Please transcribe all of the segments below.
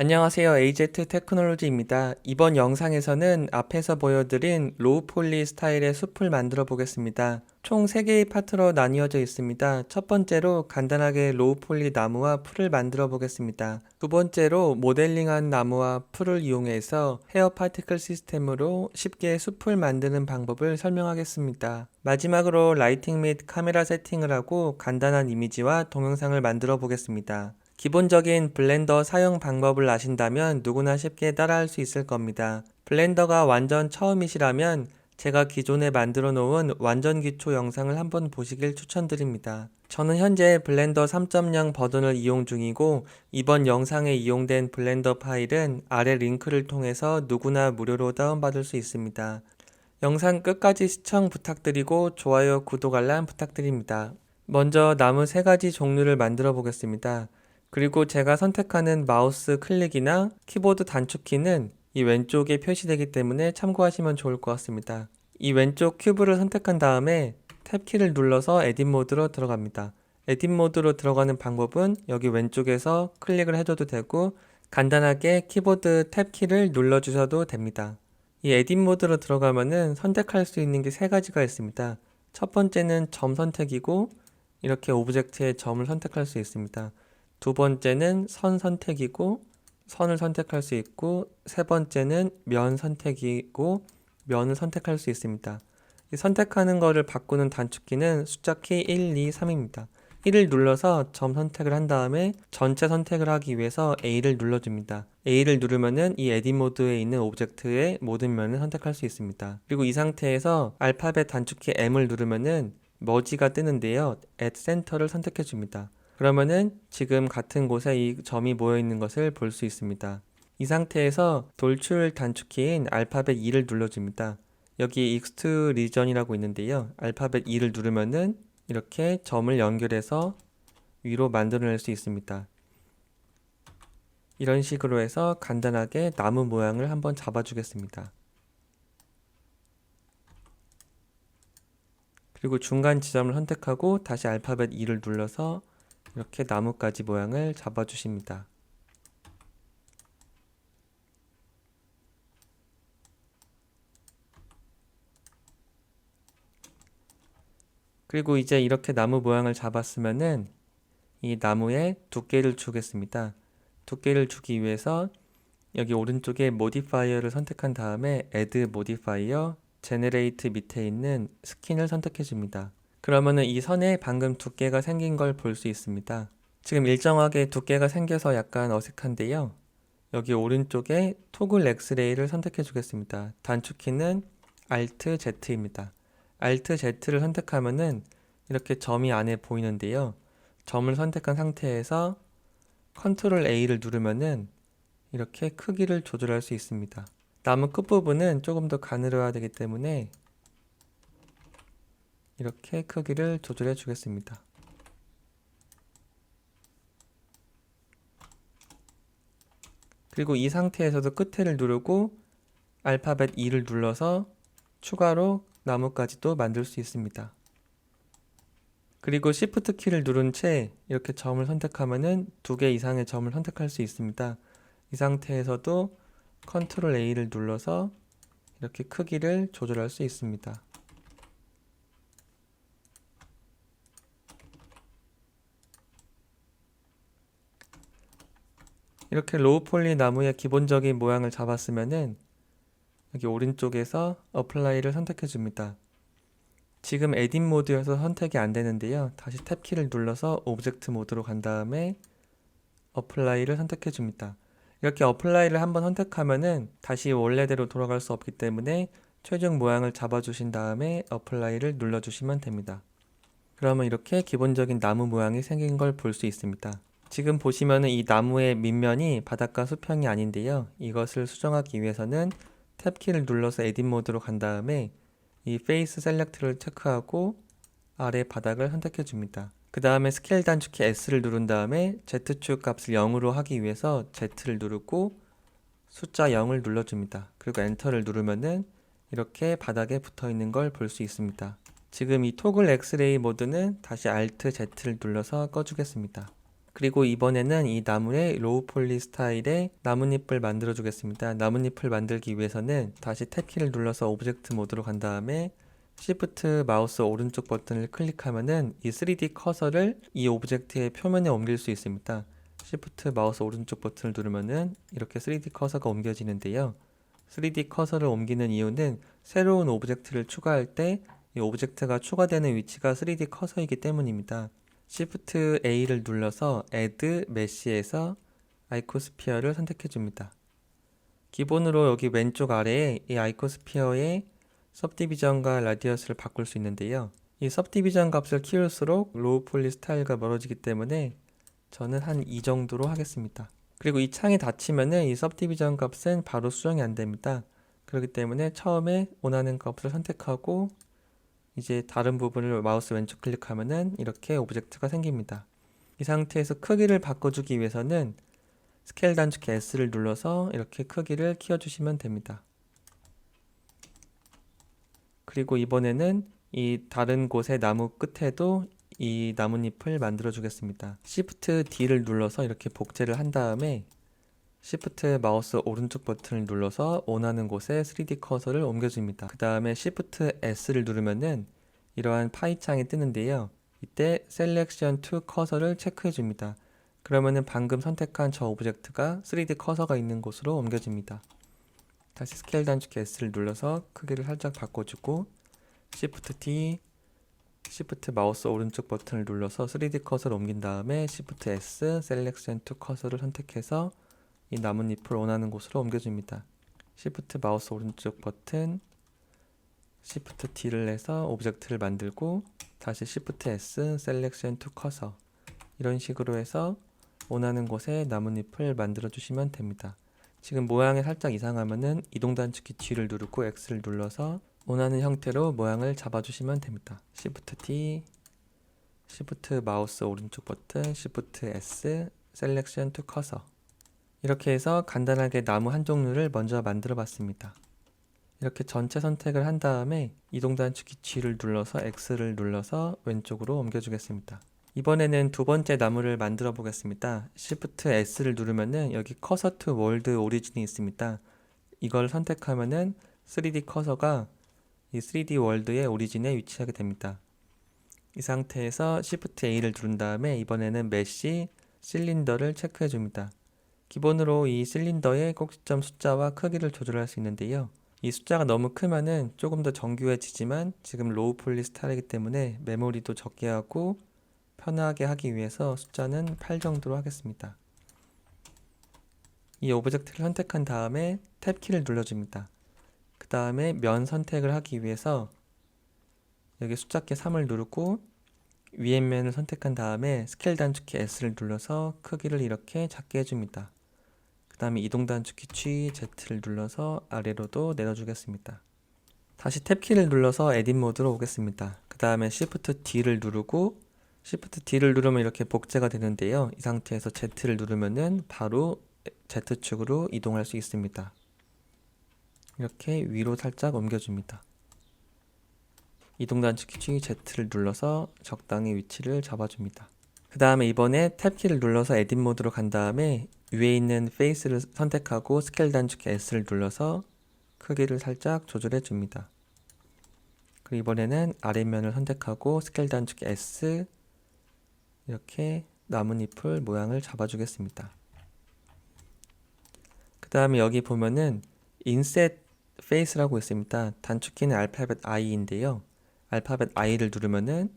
안녕하세요. AZ 테크놀로지입니다. 이번 영상에서는 앞에서 보여드린 로우 폴리 스타일의 숲을 만들어 보겠습니다. 총 3개의 파트로 나뉘어져 있습니다. 첫 번째로 간단하게 로우 폴리 나무와 풀을 만들어 보겠습니다. 두 번째로 모델링한 나무와 풀을 이용해서 헤어 파티클 시스템으로 쉽게 숲을 만드는 방법을 설명하겠습니다. 마지막으로 라이팅 및 카메라 세팅을 하고 간단한 이미지와 동영상을 만들어 보겠습니다. 기본적인 블렌더 사용 방법을 아신다면 누구나 쉽게 따라할 수 있을 겁니다. 블렌더가 완전 처음이시라면 제가 기존에 만들어 놓은 완전 기초 영상을 한번 보시길 추천드립니다. 저는 현재 블렌더 3.0 버전을 이용 중이고 이번 영상에 이용된 블렌더 파일은 아래 링크를 통해서 누구나 무료로 다운받을 수 있습니다. 영상 끝까지 시청 부탁드리고 좋아요, 구독, 알람 부탁드립니다. 먼저 나무 3가지 종류를 만들어 보겠습니다. 그리고 제가 선택하는 마우스 클릭이나 키보드 단축키는 이 왼쪽에 표시되기 때문에 참고하시면 좋을 것 같습니다. 이 왼쪽 큐브를 선택한 다음에 탭키를 눌러서 에딧 모드로 들어갑니다. 에딧 모드로 들어가는 방법은 여기 왼쪽에서 클릭을 해줘도 되고 간단하게 키보드 탭키를 눌러주셔도 됩니다. 이 에딧 모드로 들어가면은 선택할 수 있는 게 3가지가 있습니다. 첫 번째는 점 선택이고 이렇게 오브젝트의 점을 선택할 수 있습니다. 두 번째는 선 선택이고 선을 선택할 수 있고 세 번째는 면 선택이고 면을 선택할 수 있습니다. 이 선택하는 거를 바꾸는 단축키는 숫자키 1, 2, 3입니다. 1을 눌러서 점 선택을 한 다음에 전체 선택을 하기 위해서 A를 눌러줍니다. A를 누르면은 이 에딧 모드에 있는 오브젝트의 모든 면을 선택할 수 있습니다. 그리고 이 상태에서 알파벳 단축키 M을 누르면은 머지가 뜨는데요. At Center를 선택해 줍니다. 그러면은 지금 같은 곳에 이 점이 모여 있는 것을 볼 수 있습니다. 이 상태에서 돌출 단축키인 알파벳 2를 눌러줍니다. 여기 익스트루드 리전이라고 있는데요. 알파벳 2를 누르면은 이렇게 점을 연결해서 위로 만들어낼 수 있습니다. 이런 식으로 해서 간단하게 나무 모양을 한번 잡아주겠습니다. 그리고 중간 지점을 선택하고 다시 알파벳 2를 눌러서 이렇게 나뭇가지 모양을 잡아주십니다. 그리고 이제 이렇게 나무 모양을 잡았으면은 이 나무에 두께를 주겠습니다. 두께를 주기 위해서 여기 오른쪽에 모디파이어를 선택한 다음에 Add Modifier, Generate 밑에 있는 스킨을 선택해 줍니다. 그러면은 이 선에 방금 두께가 생긴 걸 볼 수 있습니다. 지금 일정하게 두께가 생겨서 약간 어색한데요. 여기 오른쪽에 토글 엑스레이를 선택해 주겠습니다. 단축키는 Alt Z입니다. Alt Z를 선택하면은 이렇게 점이 안에 보이는데요. 점을 선택한 상태에서 Ctrl A를 누르면은 이렇게 크기를 조절할 수 있습니다. 나무 끝부분은 조금 더 가늘어야 되기 때문에 이렇게 크기를 조절해 주겠습니다. 그리고 이 상태에서도 끝에를 누르고 알파벳 2를 눌러서 추가로 나뭇가지도 만들 수 있습니다. 그리고 Shift 키를 누른 채 이렇게 점을 선택하면은 2개 이상의 점을 선택할 수 있습니다. 이 상태에서도 Ctrl A를 눌러서 이렇게 크기를 조절할 수 있습니다. 이렇게 로우 폴리 나무의 기본적인 모양을 잡았으면은 여기 오른쪽에서 어플라이를 선택해 줍니다. 지금 에딧 모드여서 선택이 안 되는데요. 다시 탭키를 눌러서 오브젝트 모드로 간 다음에 어플라이를 선택해 줍니다. 이렇게 어플라이를 한번 선택하면은 다시 원래대로 돌아갈 수 없기 때문에 최종 모양을 잡아주신 다음에 어플라이를 눌러주시면 됩니다. 그러면 이렇게 기본적인 나무 모양이 생긴 걸 볼 수 있습니다. 지금 보시면은 이 나무의 밑면이 바닥과 수평이 아닌데요. 이것을 수정하기 위해서는 탭키를 눌러서 에딧 모드로 간 다음에 이 페이스 셀렉트를 체크하고 아래 바닥을 선택해 줍니다. 그 다음에 스케일 단축키 S를 누른 다음에 Z축 값을 0으로 하기 위해서 Z를 누르고 숫자 0을 눌러줍니다. 그리고 엔터를 누르면은 이렇게 바닥에 붙어 있는 걸 볼 수 있습니다. 지금 이 토글 엑스레이 모드는 다시 Alt Z를 눌러서 꺼주겠습니다. 그리고 이번에는 이 나무의 로우 폴리 스타일의 나뭇잎을 만들어 주겠습니다. 나뭇잎을 만들기 위해서는 다시 탭키를 눌러서 오브젝트 모드로 간 다음에 Shift 마우스 오른쪽 버튼을 클릭하면은 이 3D 커서를 이 오브젝트의 표면에 옮길 수 있습니다. Shift 마우스 오른쪽 버튼을 누르면은 이렇게 3D 커서가 옮겨지는데요. 3D 커서를 옮기는 이유는 새로운 오브젝트를 추가할 때 이 오브젝트가 추가되는 위치가 3D 커서이기 때문입니다. Shift A를 눌러서 Add Mesh에서 아이코스피어를 선택해 줍니다. 기본으로 여기 왼쪽 아래에 이 아이코스피어의 सब디비전과 라디어스를 바꿀 수 있는데요. 이 सब디비전 값을 키울수록 로우 폴리 스타일과 멀어지기 때문에 저는 한 이 정도로 하겠습니다. 그리고 이 창이 닫히면은 이 सब디비전 값은 바로 수정이 안 됩니다. 그렇기 때문에 처음에 원하는 값을 선택하고 이제 다른 부분을 마우스 왼쪽 클릭하면은 이렇게 오브젝트가 생깁니다. 이 상태에서 크기를 바꿔주기 위해서는 스케일 단축키 S를 눌러서 이렇게 크기를 키워주시면 됩니다. 그리고 이번에는 이 다른 곳의 나무 끝에도 이 나뭇잎을 만들어 주겠습니다. Shift D를 눌러서 이렇게 복제를 한 다음에 Shift 마우스 오른쪽 버튼을 눌러서 원하는 곳에 3D 커서를 옮겨줍니다. 그 다음에 Shift S를 누르면은 이러한 파이 창이 뜨는데요. 이때 Selection to 커서를 체크해 줍니다. 그러면은 방금 선택한 저 오브젝트가 3D 커서가 있는 곳으로 옮겨집니다. 다시 스케일 단축키 S를 눌러서 크기를 살짝 바꿔주고 Shift D, Shift 마우스 오른쪽 버튼을 눌러서 3D 커서를 옮긴 다음에 Shift S, Selection to 커서를 선택해서 이 나뭇잎을 원하는 곳으로 옮겨줍니다. Shift 마우스 오른쪽 버튼, Shift D를 해서 오브젝트를 만들고 다시 Shift S, Selection to 커서 이런 식으로 해서 원하는 곳에 나뭇잎을 만들어 주시면 됩니다. 지금 모양이 살짝 이상하면은 이동 단축키 G를 누르고 X를 눌러서 원하는 형태로 모양을 잡아주시면 됩니다. Shift D, Shift 마우스 오른쪽 버튼, Shift S, Selection to 커서 이렇게 해서 간단하게 나무 한 종류를 먼저 만들어 봤습니다. 이렇게 전체 선택을 한 다음에 이동 단축키 G를 눌러서 X를 눌러서 왼쪽으로 옮겨 주겠습니다. 이번에는 두 번째 나무를 만들어 보겠습니다. Shift S를 누르면은 여기 커서 투 월드 오리진이 있습니다. 이걸 선택하면은 3D 커서가 이 3D 월드의 오리진에 위치하게 됩니다. 이 상태에서 Shift A를 누른 다음에 이번에는 메쉬 실린더를 체크해 줍니다. 기본으로 이 실린더의 꼭지점 숫자와 크기를 조절할 수 있는데요. 이 숫자가 너무 크면은 조금 더 정교해지지만 지금 로우 폴리 스타일이기 때문에 메모리도 적게 하고 편하게 하기 위해서 숫자는 8 정도로 하겠습니다. 이 오브젝트를 선택한 다음에 탭키를 눌러줍니다. 그 다음에 면 선택을 하기 위해서 여기 숫자키 3을 누르고 위에 면을 선택한 다음에 스케일 단축키 S를 눌러서 크기를 이렇게 작게 해줍니다. 그 다음에 이동 단축키 G, Z를 눌러서 아래로도 내려주겠습니다. 다시 탭키를 눌러서 에딧 모드로 오겠습니다. 그 다음에 Shift D를 누르고 Shift D를 누르면 이렇게 복제가 되는데요. 이 상태에서 Z를 누르면은 바로 Z축으로 이동할 수 있습니다. 이렇게 위로 살짝 옮겨줍니다. 이동 단축키 G, Z를 눌러서 적당히 위치를 잡아줍니다. 그 다음에 이번에 탭키를 눌러서 에딧 모드로 간 다음에 위에 있는 페이스를 선택하고 스케일 단축키 S를 눌러서 크기를 살짝 조절해 줍니다. 그리고 이번에는 아래면을 선택하고 스케일 단축키 S 이렇게 나뭇잎을 모양을 잡아주겠습니다. 그 다음에 여기 보면은 인셋 페이스라고 있습니다. 단축키는 알파벳 I인데요. 알파벳 I를 누르면은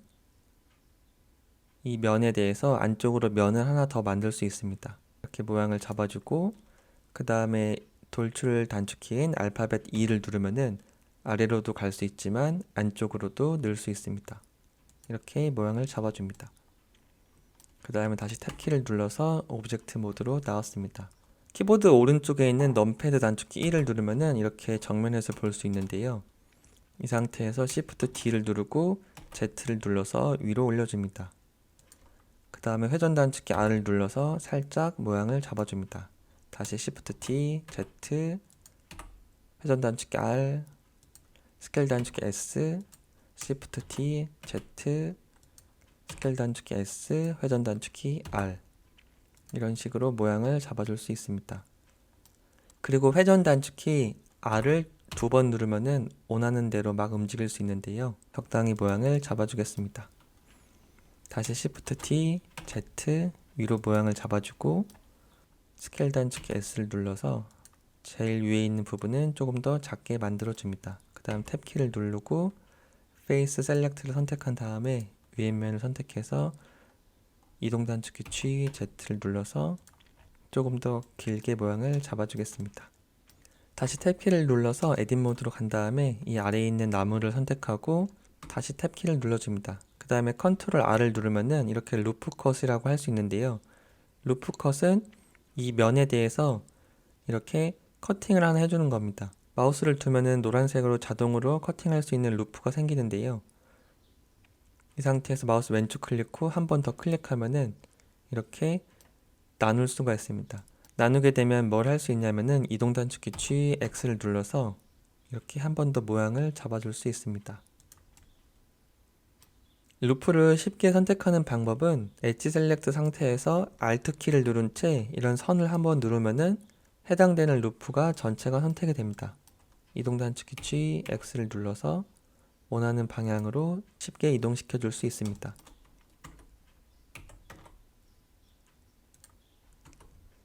이 면에 대해서 안쪽으로 면을 하나 더 만들 수 있습니다. 이렇게 모양을 잡아주고 그 다음에 돌출 단축키인 알파벳 E를 누르면은 아래로도 갈 수 있지만 안쪽으로도 넣을 수 있습니다. 이렇게 모양을 잡아줍니다. 그 다음에 다시 탭키를 눌러서 오브젝트 모드로 나왔습니다. 키보드 오른쪽에 있는 넘패드 단축키 1을 누르면은 이렇게 정면에서 볼 수 있는데요. 이 상태에서 Shift D를 누르고 Z를 눌러서 위로 올려줍니다. 그 다음에 회전 단축키 R을 눌러서 살짝 모양을 잡아줍니다. 다시 Shift D, Z, 회전 단축키 R, 스케일 단축키 S, Shift D, Z, 스케일 단축키 S, 회전 단축키 R 이런 식으로 모양을 잡아줄 수 있습니다. 그리고 회전 단축키 R을 2번 누르면은 원하는 대로 막 움직일 수 있는데요. 적당히 모양을 잡아주겠습니다. 다시 Shift T, Z 위로 모양을 잡아주고 스케일 단축키 S를 눌러서 제일 위에 있는 부분은 조금 더 작게 만들어줍니다. 그 다음 탭키를 누르고 페이스 셀렉트를 선택한 다음에 위에면을 선택해서 이동 단축키 G, Z를 눌러서 조금 더 길게 모양을 잡아주겠습니다. 다시 탭키를 눌러서 에딧 모드로 간 다음에 이 아래에 있는 나무를 선택하고 다시 탭키를 눌러줍니다. 그 다음에 컨트롤 R을 누르면은 이렇게 루프 컷이라고 할 수 있는데요. 루프 컷은 이 면에 대해서 이렇게 커팅을 하나 해주는 겁니다. 마우스를 두면은 노란색으로 자동으로 커팅할 수 있는 루프가 생기는데요. 이 상태에서 마우스 왼쪽 클릭 후 한 번 더 클릭하면은 이렇게 나눌 수가 있습니다. 나누게 되면 뭘 할 수 있냐면은 이동 단축키 G, X를 눌러서 이렇게 한 번 더 모양을 잡아줄 수 있습니다. 루프를 쉽게 선택하는 방법은 엣지 셀렉트 상태에서 Alt 키를 누른 채 이런 선을 한번 누르면은 해당되는 루프가 전체가 선택이 됩니다. 이동 단축키 G, X를 눌러서 원하는 방향으로 쉽게 이동시켜 줄 수 있습니다.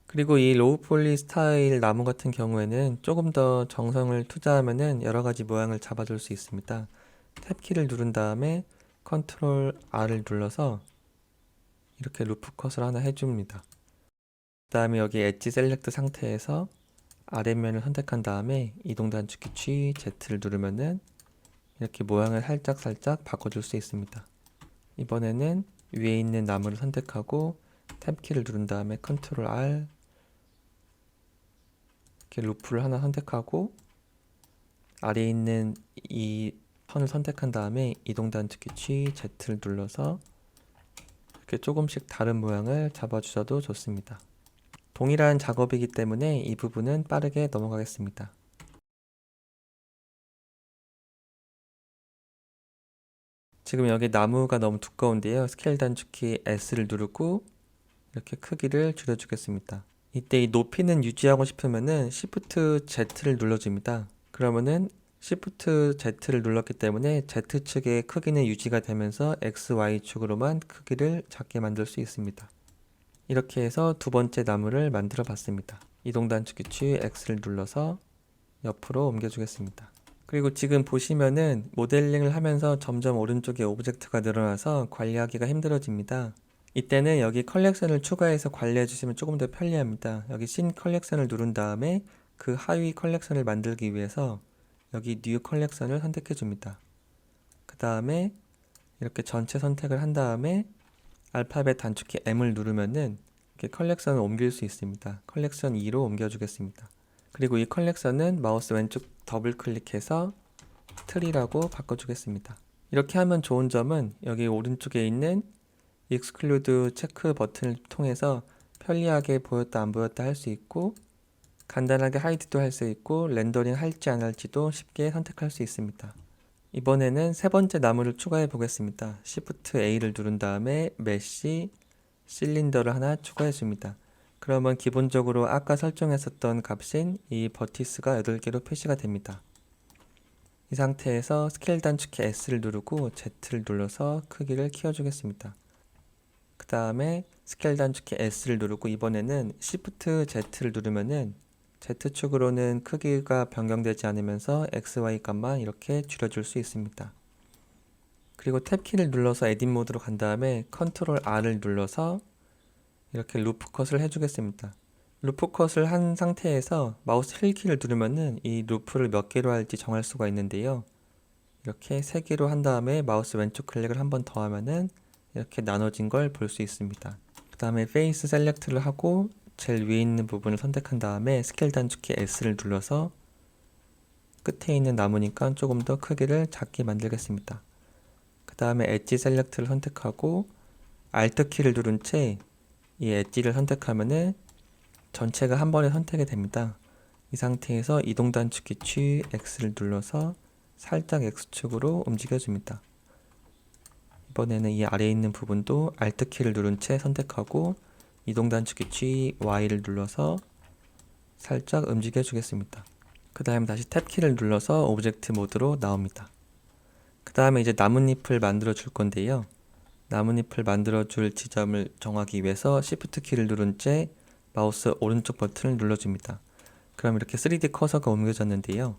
그리고 이 로우 폴리 스타일 나무 같은 경우에는 조금 더 정성을 투자하면은 여러 가지 모양을 잡아줄 수 있습니다. 탭키를 누른 다음에 컨트롤 R을 눌러서 이렇게 루프 컷을 하나 해줍니다. 그 다음에 여기 엣지 셀렉트 상태에서 아래면을 선택한 다음에 이동 단축키 G, Z를 누르면은 이렇게 모양을 살짝 바꿔줄 수 있습니다. 이번에는 위에 있는 나무를 선택하고 탭키를 누른 다음에 컨트롤 R 이렇게 루프를 하나 선택하고 아래에 있는 이 선을 선택한 다음에 이동 단축키 G, Z를 눌러서 이렇게 조금씩 다른 모양을 잡아주셔도 좋습니다. 동일한 작업이기 때문에 이 부분은 빠르게 넘어가겠습니다. 지금 여기 나무가 너무 두꺼운데요. 스케일 단축키 S를 누르고 이렇게 크기를 줄여주겠습니다. 이때 이 높이는 유지하고 싶으면은 Shift Z를 눌러줍니다. 그러면은 Shift Z를 눌렀기 때문에 Z축의 크기는 유지가 되면서 X, Y축으로만 크기를 작게 만들 수 있습니다. 이렇게 해서 두 번째 나무를 만들어 봤습니다. 이동 단축키 G, X를 눌러서 옆으로 옮겨주겠습니다. 그리고 지금 보시면은 모델링을 하면서 점점 오른쪽에 오브젝트가 늘어나서 관리하기가 힘들어집니다. 이때는 여기 컬렉션을 추가해서 관리해 주시면 조금 더 편리합니다. 여기 신 컬렉션을 누른 다음에 그 하위 컬렉션을 만들기 위해서 여기 뉴 컬렉션을 선택해 줍니다. 그 다음에 이렇게 전체 선택을 한 다음에 알파벳 단축키 M을 누르면은 이렇게 컬렉션을 옮길 수 있습니다. 컬렉션 2로 옮겨 주겠습니다. 그리고 이 컬렉션은 마우스 왼쪽 더블 클릭해서 트리라고 바꿔주겠습니다. 이렇게 하면 좋은 점은 여기 오른쪽에 있는 익스클루드 체크 버튼을 통해서 편리하게 보였다 안 보였다 할 수 있고 간단하게 하이드도 할 수 있고 렌더링 할지 안 할지도 쉽게 선택할 수 있습니다. 이번에는 세 번째 나무를 추가해 보겠습니다. Shift A를 누른 다음에 메쉬 실린더를 하나 추가해 줍니다. 그러면 기본적으로 아까 설정했었던 값인 이 버티스가 8개로 표시가 됩니다. 이 상태에서 스케일 단축키 S를 누르고 Z를 눌러서 크기를 키워주겠습니다. 그 다음에 스케일 단축키 S를 누르고 이번에는 Shift Z를 누르면은 Z축으로는 크기가 변경되지 않으면서 XY 값만 이렇게 줄여줄 수 있습니다. 그리고 탭키를 눌러서 에딧 모드로 간 다음에 컨트롤 R을 눌러서 이렇게 루프 컷을 해주겠습니다. 루프 컷을 한 상태에서 마우스 휠키를 누르면은 이 루프를 몇 개로 할지 정할 수가 있는데요. 이렇게 3개로 한 다음에 마우스 왼쪽 클릭을 한 번 더 하면은 이렇게 나눠진 걸 볼 수 있습니다. 그 다음에 페이스 셀렉트를 하고 제일 위에 있는 부분을 선택한 다음에 스케일 단축키 S를 눌러서 끝에 있는 나무니까 조금 더 크기를 작게 만들겠습니다. 그 다음에 엣지 셀렉트를 선택하고 Alt 키를 누른 채 이 엣지를 선택하면은 전체가 한 번에 선택이 됩니다. 이 상태에서 이동 단축키 G, X를 눌러서 살짝 X축으로 움직여줍니다. 이번에는 이 아래에 있는 부분도 Alt 키를 누른 채 선택하고 이동 단축키 G, Y를 눌러서 살짝 움직여 주겠습니다. 그 다음에 다시 탭키를 눌러서 오브젝트 모드로 나옵니다. 그 다음에 이제 나뭇잎을 만들어 줄 건데요. 나뭇잎을 만들어 줄 지점을 정하기 위해서 Shift 키를 누른 채 마우스 오른쪽 버튼을 눌러줍니다. 그럼 이렇게 3D 커서가 옮겨졌는데요.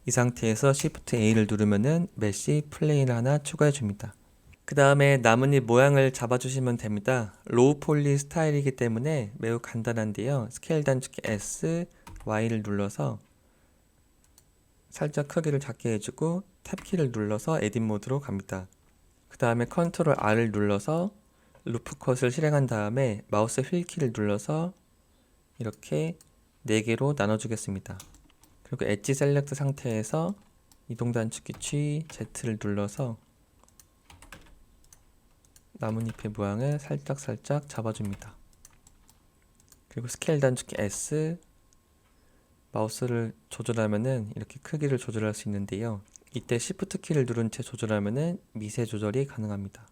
이 상태에서 Shift A를 누르면은 메쉬 플레인을 하나 추가해 줍니다. 그 다음에 나뭇잎 모양을 잡아주시면 됩니다. 로우 폴리 스타일이기 때문에 매우 간단한데요. 스케일 단축키 S, Y를 눌러서 살짝 크기를 작게 해주고 탭키를 눌러서 에딧 모드로 갑니다. 그 다음에 컨트롤 R을 눌러서 루프 컷을 실행한 다음에 마우스 휠 키를 눌러서 이렇게 4개로 나눠주겠습니다. 그리고 엣지 셀렉트 상태에서 이동 단축키 G, Z를 눌러서 나뭇잎의 모양을 살짝 잡아줍니다. 그리고 스케일 단축키 S, 마우스를 조절하면은 이렇게 크기를 조절할 수 있는데요. 이때 Shift 키를 누른 채 조절하면은 미세 조절이 가능합니다.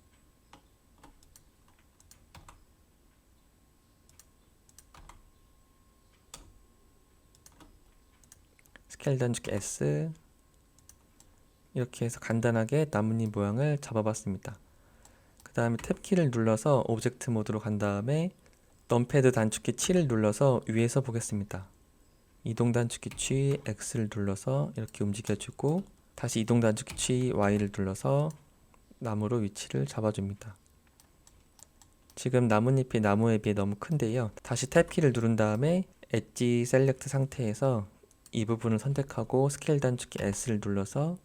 스케일 단축키 S, 이렇게 해서 간단하게 나뭇잎 모양을 잡아봤습니다. 그 다음에 탭키를 눌러서 오브젝트 모드로 간 다음에 넘패드 단축키 7을 눌러서 위에서 보겠습니다. 이동 단축키 G, X를 눌러서 이렇게 움직여주고 다시 이동 단축키 G, Y를 눌러서 나무로 위치를 잡아줍니다. 지금 나뭇잎이 나무에 비해 너무 큰데요. 다시 탭키를 누른 다음에 엣지 셀렉트 상태에서 이 부분을 선택하고 스케일 단축키 S를 눌러서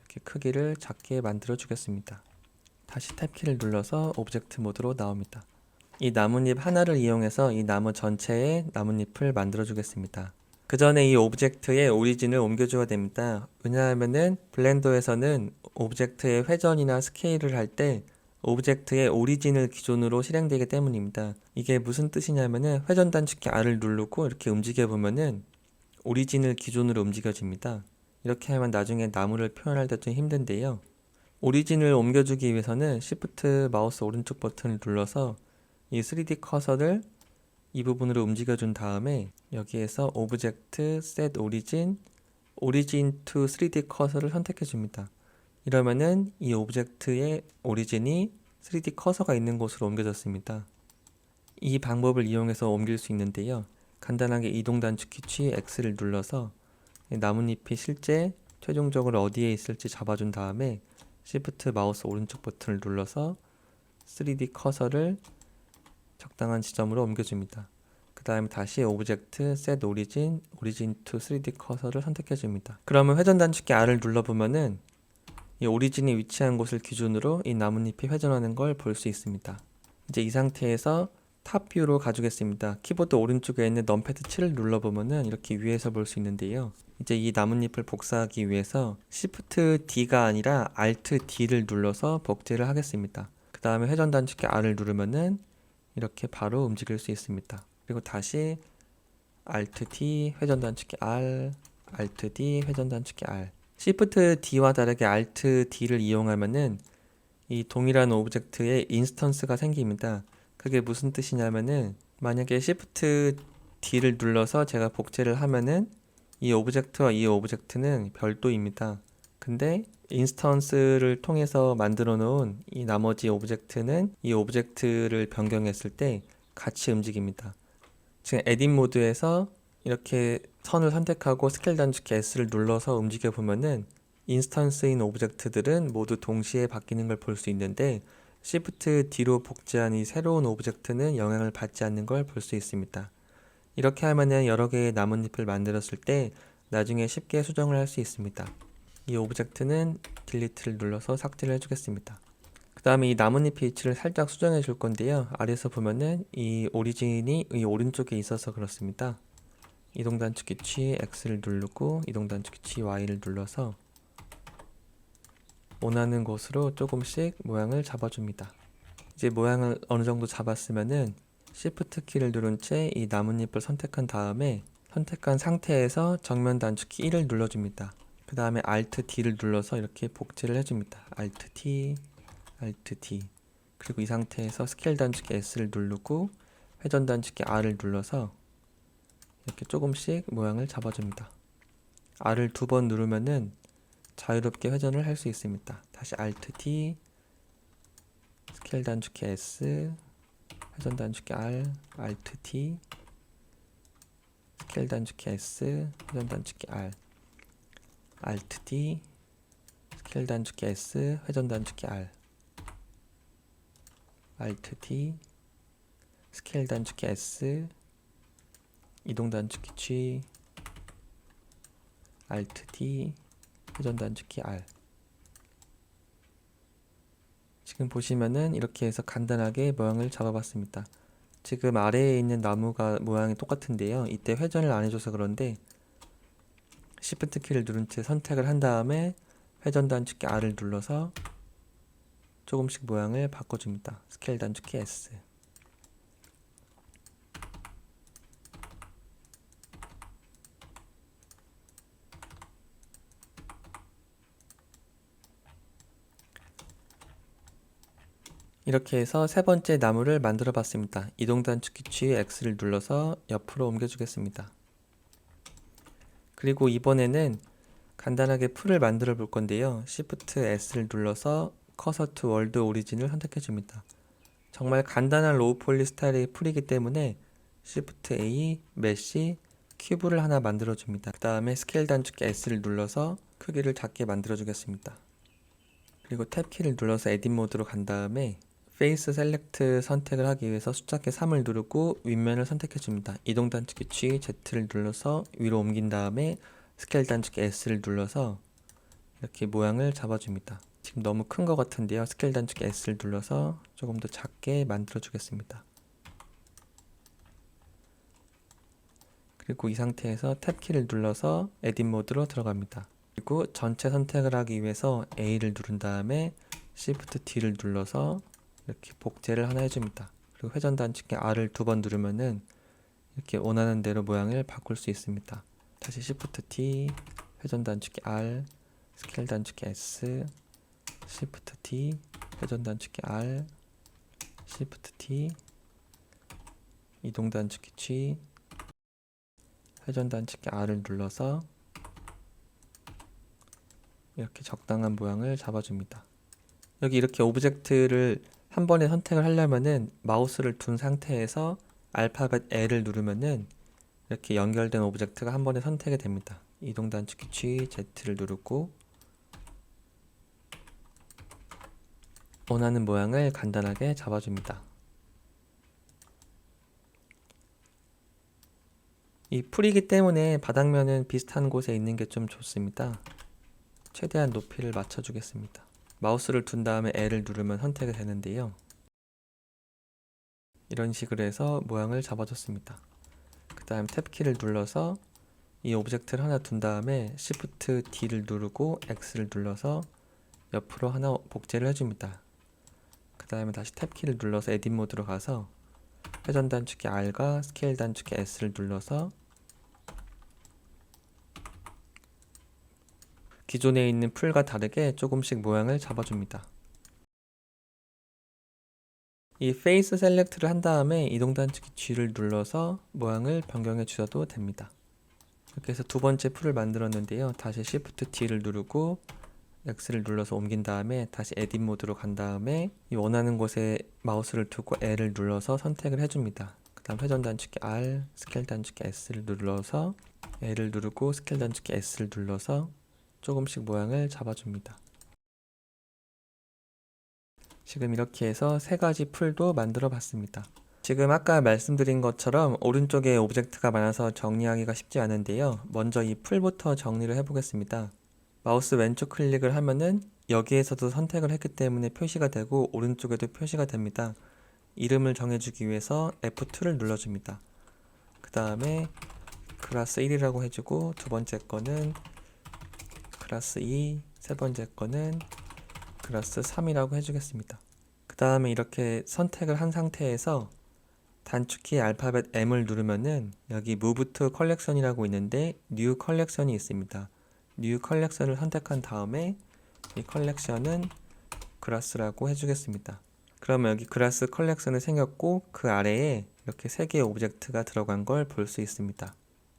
이렇게 크기를 작게 만들어 주겠습니다. 다시 탭키를 눌러서 오브젝트 모드로 나옵니다. 이 나뭇잎 하나를 이용해서 이 나무 전체에 나뭇잎을 만들어 주겠습니다. 그 전에 이 오브젝트의 오리진을 옮겨줘야 됩니다. 왜냐하면은 블렌더에서는 오브젝트의 회전이나 스케일을 할 때 오브젝트의 오리진을 기준으로 실행되기 때문입니다. 이게 무슨 뜻이냐면은 회전 단축키 R을 누르고 이렇게 움직여 보면은 오리진을 기준으로 움직여집니다. 이렇게 하면 나중에 나무를 표현할 때 좀 힘든데요. 오리진을 옮겨주기 위해서는 Shift 마우스 오른쪽 버튼을 눌러서 이 3D 커서를 이 부분으로 움직여준 다음에 여기에서 오브젝트, Set Origin, Origin to 3D 커서를 선택해 줍니다. 이러면은 이 오브젝트의 오리진이 3D 커서가 있는 곳으로 옮겨졌습니다. 이 방법을 이용해서 옮길 수 있는데요. 간단하게 이동 단축키 G, X를 눌러서 나뭇잎이 실제 최종적으로 어디에 있을지 잡아준 다음에 Shift 마우스 오른쪽 버튼을 눌러서 3D 커서를 적당한 지점으로 옮겨줍니다. 그 다음에 다시 오브젝트, Set Origin, Origin to 3D 커서를 선택해 줍니다. 그러면 회전 단축키 R을 눌러보면은 이 오리진이 위치한 곳을 기준으로 이 나뭇잎이 회전하는 걸 볼 수 있습니다. 이제 이 상태에서 탑 뷰로 가주겠습니다. 키보드 오른쪽에 있는 넘패드 7을 눌러보면은 이렇게 위에서 볼 수 있는데요. 이제 이 나뭇잎을 복사하기 위해서 Shift D가 아니라 Alt D를 눌러서 복제를 하겠습니다. 그 다음에 회전 단축키 R을 누르면은 이렇게 바로 움직일 수 있습니다. 그리고 다시 Alt D, 회전 단축키 R, Alt D, 회전 단축키 R. Shift D와 다르게 Alt D를 이용하면은 이 동일한 오브젝트에 인스턴스가 생깁니다. 그게 무슨 뜻이냐면은 만약에 Shift D를 눌러서 제가 복제를 하면은 이 오브젝트와 이 오브젝트는 별도입니다. 근데 인스턴스를 통해서 만들어 놓은 이 나머지 오브젝트는 이 오브젝트를 변경했을 때 같이 움직입니다. 지금 에딧 모드에서 이렇게 선을 선택하고 스케일 단축키 S를 눌러서 움직여 보면은 인스턴스인 오브젝트들은 모두 동시에 바뀌는 걸 볼 수 있는데 Shift D로 복제한 이 새로운 오브젝트는 영향을 받지 않는 걸 볼 수 있습니다. 이렇게 하면은 여러 개의 나뭇잎을 만들었을 때 나중에 쉽게 수정을 할 수 있습니다. 이 오브젝트는 딜리트를 눌러서 삭제를 해주겠습니다. 그 다음에 이 나뭇잎 위치를 살짝 수정해 줄 건데요. 아래에서 보면은 이 오리진이 이 오른쪽에 있어서 그렇습니다. 이동 단축키 G, X를 누르고 이동 단축키 G, Y를 눌러서 원하는 곳으로 조금씩 모양을 잡아줍니다. 이제 모양을 어느 정도 잡았으면은 Shift 키를 누른 채 이 나뭇잎을 선택한 다음에 선택한 상태에서 정면 단축키 1을 눌러줍니다. 그 다음에 Alt D를 눌러서 이렇게 복제를 해줍니다. Alt T, Alt D. 그리고 이 상태에서 스케일 단축키 S를 누르고 회전 단축키 R을 눌러서 이렇게 조금씩 모양을 잡아줍니다. R을 2번 누르면은 자유롭게 회전을 할 수 있습니다. 다시 Alt D, 스케일 단축키 S, 회전 단축키 R, Alt T, 스케일 단축키 S, 회전 단축키 R, Alt D, 스케일 단축키 S, 회전 단축키 R, Alt D, 스케일 단축키 S, 이동 단축키 G, Alt D, 회전 단축키 R. 지금 보시면은 이렇게 해서 간단하게 모양을 잡아봤습니다. 지금 아래에 있는 나무가 모양이 똑같은데요. 이때 회전을 안 해줘서 그런데 Shift 키를 누른 채 선택을 한 다음에 회전 단축키 R을 눌러서 조금씩 모양을 바꿔줍니다. 스케일 단축키 S. 이렇게 해서 세 번째 나무를 만들어 봤습니다. 이동 단축키 G, X를 눌러서 옆으로 옮겨 주겠습니다. 그리고 이번에는 간단하게 풀을 만들어 볼 건데요. Shift S를 눌러서 커서 투 월드 오리진을 선택해 줍니다. 정말 간단한 로우 폴리 스타일의 풀이기 때문에 Shift A, 메쉬, 큐브를 하나 만들어 줍니다. 그 다음에 스케일 단축키 S를 눌러서 크기를 작게 만들어 주겠습니다. 그리고 탭 키를 눌러서 에딧 모드로 간 다음에 페이스 셀렉트 선택을 하기 위해서 숫자키 3을 누르고 윗면을 선택해 줍니다. 이동 단축키 G, Z를 눌러서 위로 옮긴 다음에 스케일 단축키 S를 눌러서 이렇게 모양을 잡아줍니다. 지금 너무 큰 것 같은데요. 스케일 단축키 S를 눌러서 조금 더 작게 만들어 주겠습니다. 그리고 이 상태에서 탭 키를 눌러서 에딧 모드로 들어갑니다. 그리고 전체 선택을 하기 위해서 A를 누른 다음에 Shift D를 눌러서 이렇게 복제를 하나 해줍니다. 그리고 회전 단축키 R을 2번 누르면은 이렇게 원하는 대로 모양을 바꿀 수 있습니다. 다시 Shift D, 회전 단축키 R, 스케일 단축키 S, Shift D, 회전 단축키 R, Shift D, 이동 단축키 G, 회전 단축키 R을 눌러서 이렇게 적당한 모양을 잡아줍니다. 여기 이렇게 오브젝트를 한 번에 선택을 하려면은 마우스를 둔 상태에서 알파벳 L을 누르면은 이렇게 연결된 오브젝트가 한 번에 선택이 됩니다. 이동 단축키 G, Z를 누르고 원하는 모양을 간단하게 잡아줍니다. 이 풀이기 때문에 바닥면은 비슷한 곳에 있는 게 좀 좋습니다. 최대한 높이를 맞춰주겠습니다. 마우스를 둔 다음에 L을 누르면 선택이 되는데요. 이런 식으로 해서 모양을 잡아줬습니다. 그 다음 탭키를 눌러서 이 오브젝트를 하나 둔 다음에 Shift D를 누르고 X를 눌러서 옆으로 하나 복제를 해줍니다. 그 다음에 다시 탭키를 눌러서 에딧 모드로 가서 회전 단축키 R과 스케일 단축키 S를 눌러서 기존에 있는 풀과 다르게 조금씩 모양을 잡아줍니다. 이 페이스 셀렉트를 한 다음에 이동 단축키 G를 눌러서 모양을 변경해 주셔도 됩니다. 이렇게 해서 두 번째 풀을 만들었는데요. 다시 Shift D를 누르고 X를 눌러서 옮긴 다음에 다시 에딧 모드로 간 다음에 이 원하는 곳에 마우스를 두고 L을 눌러서 선택을 해줍니다. 그 다음 회전 단축키 R, 스케일 단축키 S를 눌러서 L을 누르고 스케일 단축키 S를 눌러서 조금씩 모양을 잡아줍니다. 지금 이렇게 해서 세 가지 풀도 만들어 봤습니다. 지금 아까 말씀드린 것처럼 오른쪽에 오브젝트가 많아서 정리하기가 쉽지 않은데요. 먼저 이 풀부터 정리를 해보겠습니다. 마우스 왼쪽 클릭을 하면은 여기에서도 선택을 했기 때문에 표시가 되고 오른쪽에도 표시가 됩니다. 이름을 정해주기 위해서 F2를 눌러줍니다. 그 다음에 클래스 1이라고 해주고 두 번째 거는 클래스 2, 세 번째 거는 클래스 3이라고 해주겠습니다. 그 다음에 이렇게 선택을 한 상태에서 단축키 알파벳 M을 누르면은 여기 Move to Collection이라고 있는데 New Collection이 있습니다. New Collection을 선택한 다음에 이 컬렉션은 클래스라고 해주겠습니다. 그러면 여기 클래스 컬렉션이 생겼고 그 아래에 이렇게 3개의 오브젝트가 들어간 걸 볼 수 있습니다.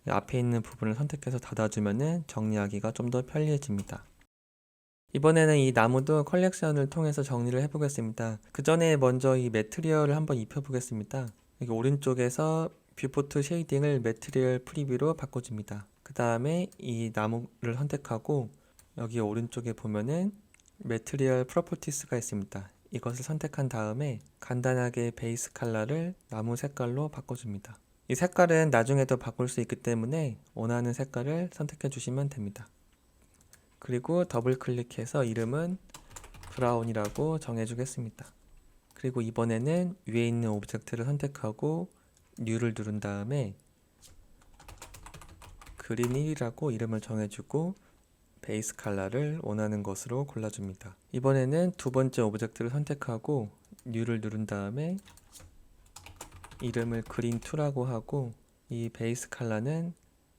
앞에 있는 부분을 선택해서 닫아주면 정리하기가 좀 더 편리해집니다. 이번에는 이 나무도 컬렉션을 통해서 정리를 해보겠습니다. 그 전에 먼저 이 매트리얼을 한번 입혀보겠습니다. 여기 오른쪽에서 뷰포트 쉐이딩을 매트리얼 프리뷰로 바꿔줍니다. 그 다음에 이 나무를 선택하고 여기 오른쪽에 보면은 매트리얼 프로퍼티스가 있습니다. 이것을 선택한 다음에 간단하게 베이스 컬러를 나무 색깔로 바꿔줍니다. 이 색깔은 나중에도 바꿀 수 있기 때문에 원하는 색깔을 선택해 주시면 됩니다. 그리고 더블 클릭해서 이름은 브라운이라고 정해주겠습니다. 그리고 이번에는 위에 있는 오브젝트를 선택하고 뉴를 누른 다음에 그린 1이라고 이름을 정해주고 베이스 컬러를 원하는 것으로 골라줍니다. 이번에는 두 번째 오브젝트를 선택하고 뉴를 누른 다음에 이름을 그린 2라고 하고 이 베이스 컬러는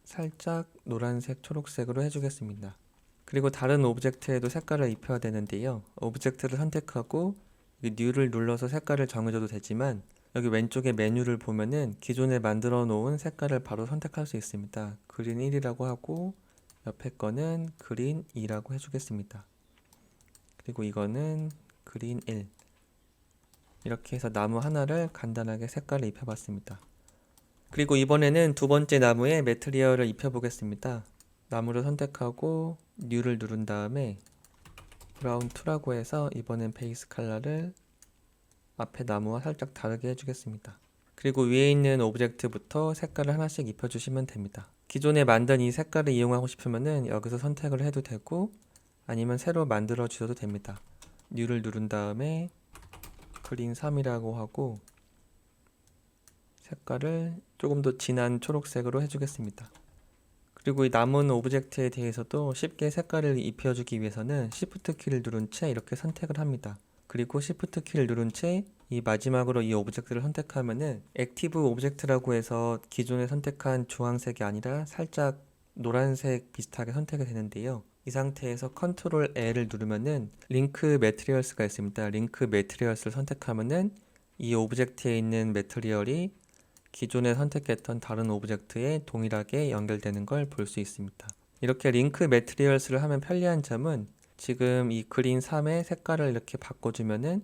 살짝 노란색, 초록색으로 해주겠습니다. 그리고 다른 오브젝트에도 색깔을 입혀야 되는데요. 오브젝트를 선택하고 뉴를 눌러서 색깔을 정해줘도 되지만 여기 왼쪽에 메뉴를 보면은 기존에 만들어 놓은 색깔을 바로 선택할 수 있습니다. 그린 1이라고 하고 옆에 거는 그린 2라고 해주겠습니다. 그리고 이거는 그린 1. 이렇게 해서 나무 하나를 간단하게 색깔을 입혀봤습니다. 그리고 이번에는 두 번째 나무에 매트리얼을 입혀보겠습니다. 나무를 선택하고 뉴를 누른 다음에 브라운 2라고 해서 이번엔 베이스 컬러를 앞에 나무와 살짝 다르게 해주겠습니다. 그리고 위에 있는 오브젝트부터 색깔을 하나씩 입혀주시면 됩니다. 기존에 만든 이 색깔을 이용하고 싶으면 여기서 선택을 해도 되고 아니면 새로 만들어 주셔도 됩니다. 뉴를 누른 다음에 그린 3이라고 하고 색깔을 조금 더 진한 초록색으로 해주겠습니다. 그리고 이 남은 오브젝트에 대해서도 쉽게 색깔을 입혀주기 위해서는 Shift 키를 누른 채 이렇게 선택을 합니다. 그리고 Shift 키를 누른 채 이 마지막으로 이 오브젝트를 선택하면은 액티브 오브젝트라고 해서 기존에 선택한 주황색이 아니라 살짝 노란색 비슷하게 선택이 되는데요. 이 상태에서 컨트롤 L을 누르면은 링크 매트리얼스가 있습니다. 링크 매트리얼스를 선택하면은 이 오브젝트에 있는 매트리얼이 기존에 선택했던 다른 오브젝트에 동일하게 연결되는 걸 볼 수 있습니다. 이렇게 링크 매트리얼스를 하면 편리한 점은 지금 이 그린 3의 색깔을 이렇게 바꿔주면은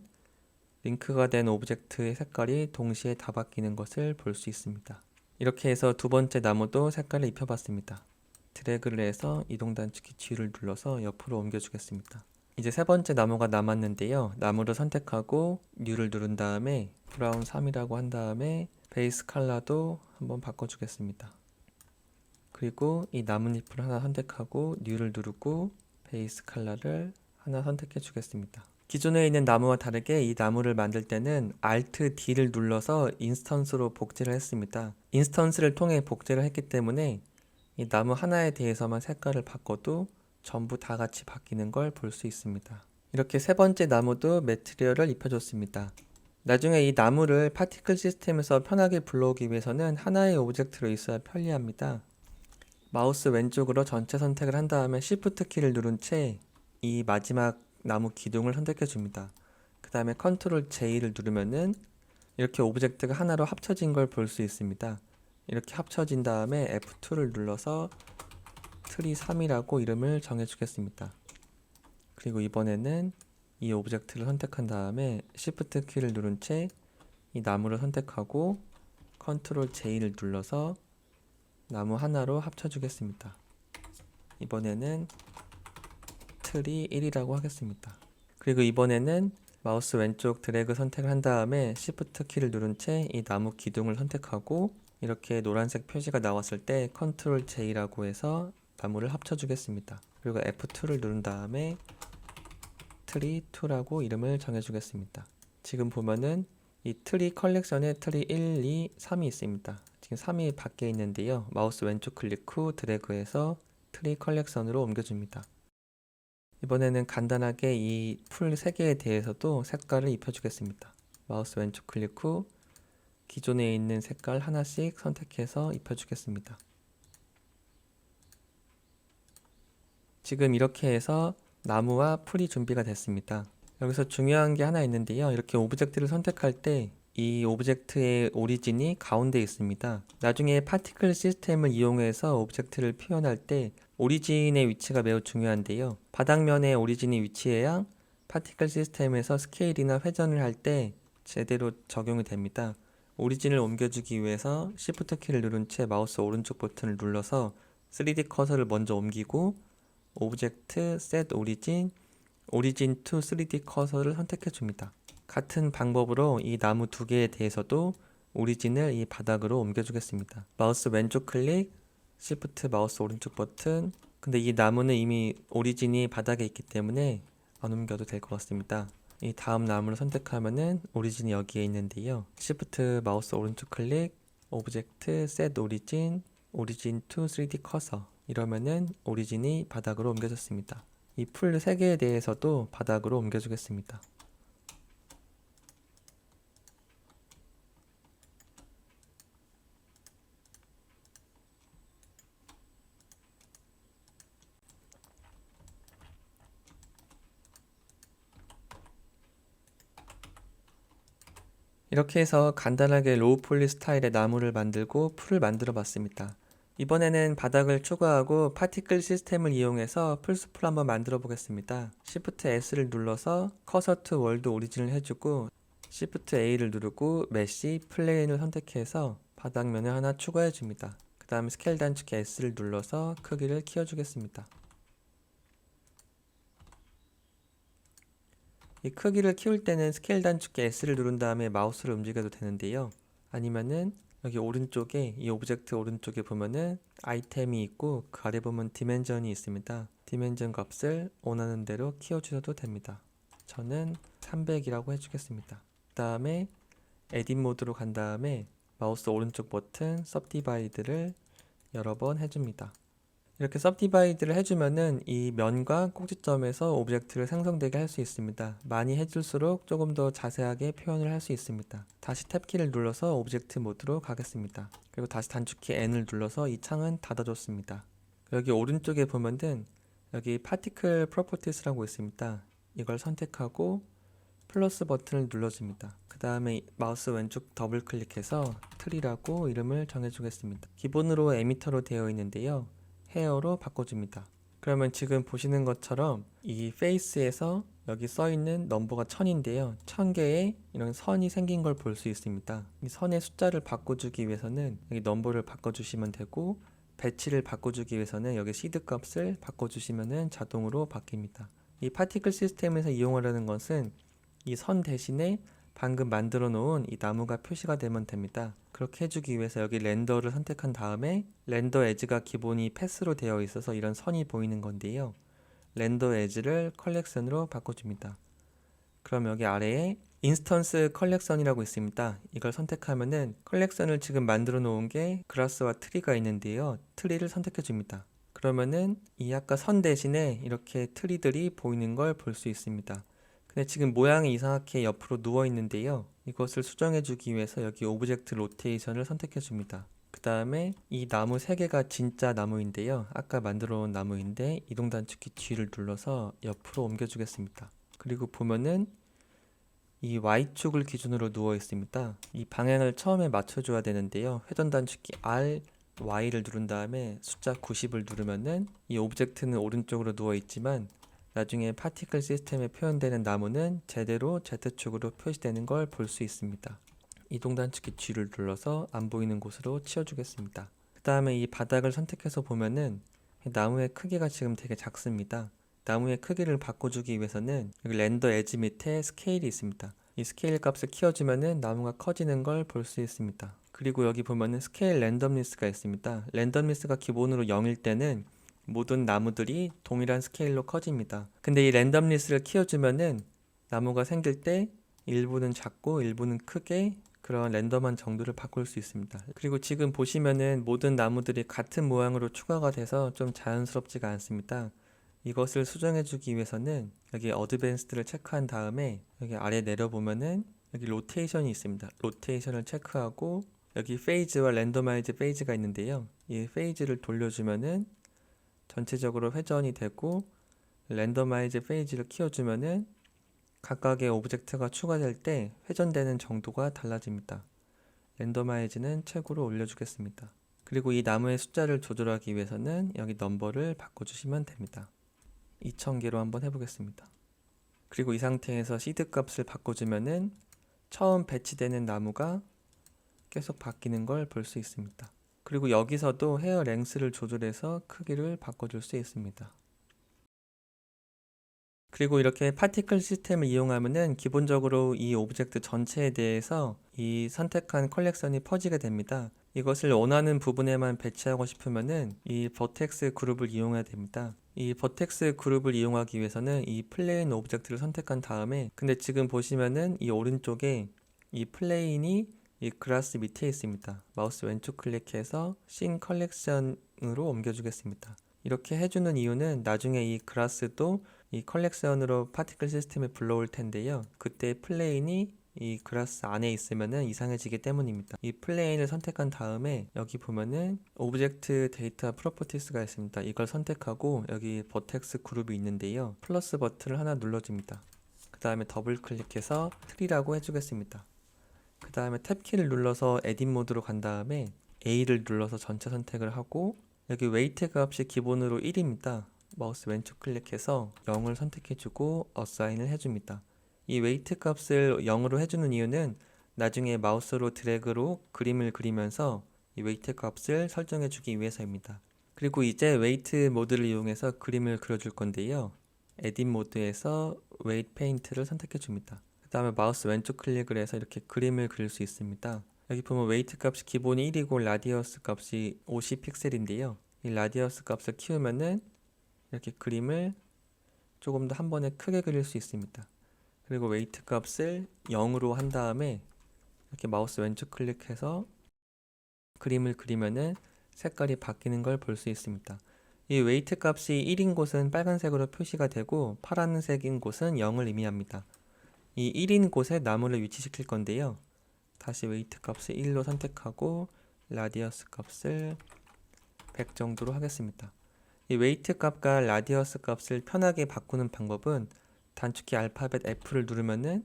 링크가 된 오브젝트의 색깔이 동시에 다 바뀌는 것을 볼 수 있습니다. 이렇게 해서 두 번째 나무도 색깔을 입혀봤습니다. 드래그를 해서 이동 단축키 G를 눌러서 옆으로 옮겨주겠습니다. 이제 세 번째 나무가 남았는데요. 나무를 선택하고 뉴를 누른 다음에 브라운 3이라고 한 다음에 베이스 컬러도 한번 바꿔주겠습니다. 그리고 이 나뭇잎을 하나 선택하고 뉴를 누르고 베이스 컬러를 하나 선택해 주겠습니다. 기존에 있는 나무와 다르게 이 나무를 만들 때는 Alt D를 눌러서 인스턴스로 복제를 했습니다. 인스턴스를 통해 복제를 했기 때문에 이 나무 하나에 대해서만 색깔을 바꿔도 전부 다 같이 바뀌는 걸 볼 수 있습니다. 이렇게 세 번째 나무도 매트리얼을 입혀줬습니다. 나중에 이 나무를 파티클 시스템에서 편하게 불러오기 위해서는 하나의 오브젝트로 있어야 편리합니다. 마우스 왼쪽으로 전체 선택을 한 다음에 Shift 키를 누른 채 이 마지막 나무 기둥을 선택해 줍니다. 그 다음에 컨트롤 J를 누르면은 이렇게 오브젝트가 하나로 합쳐진 걸 볼 수 있습니다. 이렇게 합쳐진 다음에 F2를 눌러서 트리 3이라고 이름을 정해 주겠습니다. 그리고 이번에는 이 오브젝트를 선택한 다음에 Shift 키를 누른 채 이 나무를 선택하고 컨트롤 J를 눌러서 나무 하나로 합쳐 주겠습니다. 이번에는 트리 1이라고 하겠습니다. 그리고 이번에는 마우스 왼쪽 드래그 선택을 한 다음에 Shift 키를 누른 채 이 나무 기둥을 선택하고 이렇게 노란색 표시가 나왔을 때 컨트롤 J라고 해서 나무를 합쳐 주겠습니다. 그리고 F2를 누른 다음에 트리 2라고 이름을 정해 주겠습니다. 지금 보면은 이 트리 컬렉션에 트리 1, 2, 3이 있습니다. 지금 3이 밖에 있는데요. 마우스 왼쪽 클릭 후 드래그해서 트리 컬렉션으로 옮겨줍니다. 이번에는 간단하게 이 풀 3개에 대해서도 색깔을 입혀주겠습니다. 마우스 왼쪽 클릭 후 기존에 있는 색깔 하나씩 선택해서 입혀주겠습니다. 지금 이렇게 해서 나무와 풀이 준비가 됐습니다. 여기서 중요한 게 하나 있는데요. 이렇게 오브젝트를 선택할 때 이 오브젝트의 오리진이 가운데 있습니다. 나중에 파티클 시스템을 이용해서 오브젝트를 표현할 때 오리진의 위치가 매우 중요한데요. 바닥면에 오리진이 위치해야 파티클 시스템에서 스케일이나 회전을 할 때 제대로 적용이 됩니다. 오리진을 옮겨주기 위해서 Shift 키를 누른 채 마우스 오른쪽 버튼을 눌러서 3D 커서를 먼저 옮기고 오브젝트, Set Origin, Origin to 3D 커서를 선택해 줍니다. 같은 방법으로 이 나무 두 개에 대해서도 오리진을 이 바닥으로 옮겨주겠습니다. 마우스 왼쪽 클릭, Shift 마우스 오른쪽 버튼. 근데 이 나무는 이미 오리진이 바닥에 있기 때문에 안 옮겨도 될 것 같습니다. 이 다음 나무를 선택하면은 오리진이 여기에 있는데요. Shift 마우스 오른쪽 클릭, 오브젝트, Set Origin, Origin to 3D 커서. 이러면은 오리진이 바닥으로 옮겨졌습니다. 이 풀 3개에 대해서도 바닥으로 옮겨주겠습니다. 이렇게 해서 간단하게 로우 폴리 스타일의 나무를 만들고 풀을 만들어 봤습니다. 이번에는 바닥을 추가하고 파티클 시스템을 이용해서 풀숲을 한번 만들어 보겠습니다. Shift S를 눌러서 커서 투 월드 오리진을 해주고 Shift A를 누르고 메시 플레인을 선택해서 바닥면을 하나 추가해 줍니다. 그 다음에 스케일 단축키 S를 눌러서 크기를 키워주겠습니다. 이 크기를 키울 때는 스케일 단축키 S를 누른 다음에 마우스를 움직여도 되는데요. 아니면은 여기 오른쪽에 이 오브젝트 오른쪽에 보면은 아이템이 있고 그 아래 보면 디멘전이 있습니다. 디멘전 값을 원하는 대로 키워주셔도 됩니다. 저는 300이라고 해주겠습니다. 그 다음에 에딧 모드로 간 다음에 마우스 오른쪽 버튼 सब디바이드를 여러 번 해줍니다. 이렇게 सब디바이드를 해주면은 이 면과 꼭지점에서 오브젝트를 생성되게 할 수 있습니다. 많이 해줄수록 조금 더 자세하게 표현을 할 수 있습니다. 다시 탭키를 눌러서 오브젝트 모드로 가겠습니다. 그리고 다시 단축키 N을 눌러서 이 창은 닫아줬습니다. 여기 오른쪽에 보면은 여기 파티클 프로퍼티스라고 있습니다. 이걸 선택하고 플러스 버튼을 눌러줍니다. 그 다음에 마우스 왼쪽 더블 클릭해서 트리라고 이름을 정해주겠습니다. 기본으로 에미터로 되어 있는데요. 헤어로 바꿔줍니다. 그러면 지금 보시는 것처럼 이 페이스에서 여기 써있는 넘버가 1000인데요. 1000개의 이런 선이 생긴 걸 볼 수 있습니다. 이 선의 숫자를 바꿔주기 위해서는 여기 넘버를 바꿔주시면 되고 배치를 바꿔주기 위해서는 여기 시드 값을 바꿔주시면 자동으로 바뀝니다. 이 파티클 시스템에서 이용하려는 것은 이 선 대신에 방금 만들어 놓은 이 나무가 표시가 되면 됩니다. 그렇게 해주기 위해서 여기 렌더를 선택한 다음에 렌더 에지가 기본이 패스로 되어 있어서 이런 선이 보이는 건데요. 렌더 에지를 컬렉션으로 바꿔줍니다. 그럼 여기 아래에 인스턴스 컬렉션이라고 있습니다. 이걸 선택하면은 컬렉션을 지금 만들어 놓은 게 그라스와 트리가 있는데요. 트리를 선택해 줍니다. 그러면은 이 아까 선 대신에 이렇게 트리들이 보이는 걸 볼 수 있습니다. 근데 지금 모양이 이상하게 옆으로 누워 있는데요. 이것을 수정해 주기 위해서 여기 오브젝트 로테이션을 선택해 줍니다. 그 다음에 이 나무 3개가 진짜 나무인데요. 아까 만들어 온 나무인데 이동 단축키 G를 눌러서 옆으로 옮겨 주겠습니다. 그리고 보면은 이 Y축을 기준으로 누워 있습니다. 이 방향을 처음에 맞춰 줘야 되는데요. 회전 단축키 R, Y를 누른 다음에 숫자 90을 누르면은 이 오브젝트는 오른쪽으로 누워 있지만 나중에 파티클 시스템에 표현되는 나무는 제대로 Z축으로 표시되는 걸 볼 수 있습니다. 이동 단축키 G를 눌러서 안 보이는 곳으로 치워주겠습니다. 그 다음에 이 바닥을 선택해서 보면은 나무의 크기가 지금 되게 작습니다. 나무의 크기를 바꿔주기 위해서는 여기 렌더 에지 밑에 스케일이 있습니다. 이 스케일 값을 키워주면은 나무가 커지는 걸 볼 수 있습니다. 그리고 여기 보면은 스케일 랜덤리스가 있습니다. 랜덤리스가 기본으로 0일 때는 모든 나무들이 동일한 스케일로 커집니다. 근데 이 랜덤리스를 키워주면은 나무가 생길 때 일부는 작고 일부는 크게 그런 랜덤한 정도를 바꿀 수 있습니다. 그리고 지금 보시면은 모든 나무들이 같은 모양으로 추가가 돼서 좀 자연스럽지가 않습니다. 이것을 수정해주기 위해서는 여기 어드밴스드를 체크한 다음에 여기 아래 내려보면은 여기 로테이션이 있습니다. 로테이션을 체크하고 여기 페이즈와 랜더마이즈 페이즈가 있는데요. 이 페이즈를 돌려주면은 전체적으로 회전이 되고 랜더마이즈 페이지를 키워주면은 각각의 오브젝트가 추가될 때 회전되는 정도가 달라집니다. 랜더마이즈는 최고로 올려주겠습니다. 그리고 이 나무의 숫자를 조절하기 위해서는 여기 넘버를 바꿔주시면 됩니다. 2000개로 한번 해보겠습니다. 그리고 이 상태에서 시드 값을 바꿔주면은 처음 배치되는 나무가 계속 바뀌는 걸 볼 수 있습니다. 그리고 여기서도 헤어 랭스를 조절해서 크기를 바꿔줄 수 있습니다. 그리고 이렇게 파티클 시스템을 이용하면은 기본적으로 이 오브젝트 전체에 대해서 이 선택한 컬렉션이 퍼지게 됩니다. 이것을 원하는 부분에만 배치하고 싶으면은 이 버텍스 그룹을 이용해야 됩니다. 이 버텍스 그룹을 이용하기 위해서는 이 플레인 오브젝트를 선택한 다음에, 근데 지금 보시면은 이 오른쪽에 이 플레인이 이 그라스 밑에 있습니다. 마우스 왼쪽 클릭해서 씬 컬렉션으로 옮겨주겠습니다. 이렇게 해주는 이유는 나중에 이 그라스도 이 컬렉션으로 파티클 시스템에 불러올 텐데요. 그때 플레인이 이 그라스 안에 있으면은 이상해지기 때문입니다. 이 플레인을 선택한 다음에 여기 보면은 오브젝트 데이터 프로퍼티스가 있습니다. 이걸 선택하고 여기 버텍스 그룹이 있는데요. 플러스 버튼을 하나 눌러줍니다. 그 다음에 더블 클릭해서 트리라고 해주겠습니다. 그 다음에 탭키를 눌러서 에딧 모드로 간 다음에 A를 눌러서 전체 선택을 하고 여기 웨이트 값이 기본으로 1입니다. 마우스 왼쪽 클릭해서 0을 선택해주고 어사인을 해줍니다. 이 웨이트 값을 0으로 해주는 이유는 나중에 마우스로 드래그로 그림을 그리면서 이 웨이트 값을 설정해주기 위해서입니다. 그리고 이제 웨이트 모드를 이용해서 그림을 그려줄 건데요. 에딧 모드에서 웨이트 페인트를 선택해줍니다. 그 다음에 마우스 왼쪽 클릭을 해서 이렇게 그림을 그릴 수 있습니다. 여기 보면 웨이트 값이 기본이 1이고 라디어스 값이 50 픽셀인데요. 이 라디어스 값을 키우면은 이렇게 그림을 조금 더 한 번에 크게 그릴 수 있습니다. 그리고 웨이트 값을 0으로 한 다음에 이렇게 마우스 왼쪽 클릭해서 그림을 그리면은 색깔이 바뀌는 걸 볼 수 있습니다. 이 웨이트 값이 1인 곳은 빨간색으로 표시가 되고 파란색인 곳은 0을 의미합니다. 이 1인 곳에 나무를 위치시킬 건데요. 다시 웨이트 값을 1로 선택하고 라디어스 값을 100 정도로 하겠습니다. 이 웨이트 값과 라디어스 값을 편하게 바꾸는 방법은 단축키 알파벳 F를 누르면은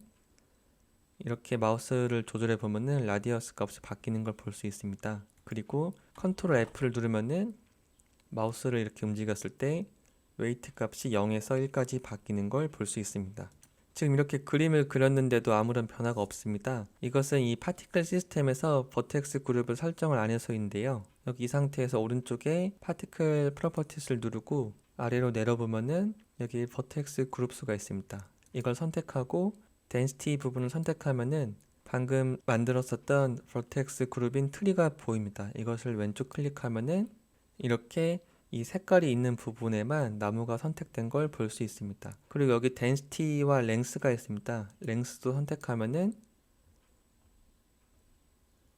이렇게 마우스를 조절해 보면은 라디어스 값이 바뀌는 걸 볼 수 있습니다. 그리고 컨트롤 F를 누르면은 마우스를 이렇게 움직였을 때 웨이트 값이 0에서 1까지 바뀌는 걸 볼 수 있습니다. 지금 이렇게 그림을 그렸는데도 아무런 변화가 없습니다. 이것은 이 파티클 시스템에서 버텍스 그룹을 설정을 안 해서인데요. 여기 이 상태에서 오른쪽에 파티클 프로퍼티스를 누르고 아래로 내려보면은 여기 버텍스 그룹 수가 있습니다. 이걸 선택하고 덴시티 부분을 선택하면은 방금 만들었었던 버텍스 그룹인 트리가 보입니다. 이것을 왼쪽 클릭하면은 이렇게 이 색깔이 있는 부분에만 나무가 선택된 걸 볼 수 있습니다. 그리고 여기 density와 length가 있습니다. length도 선택하면은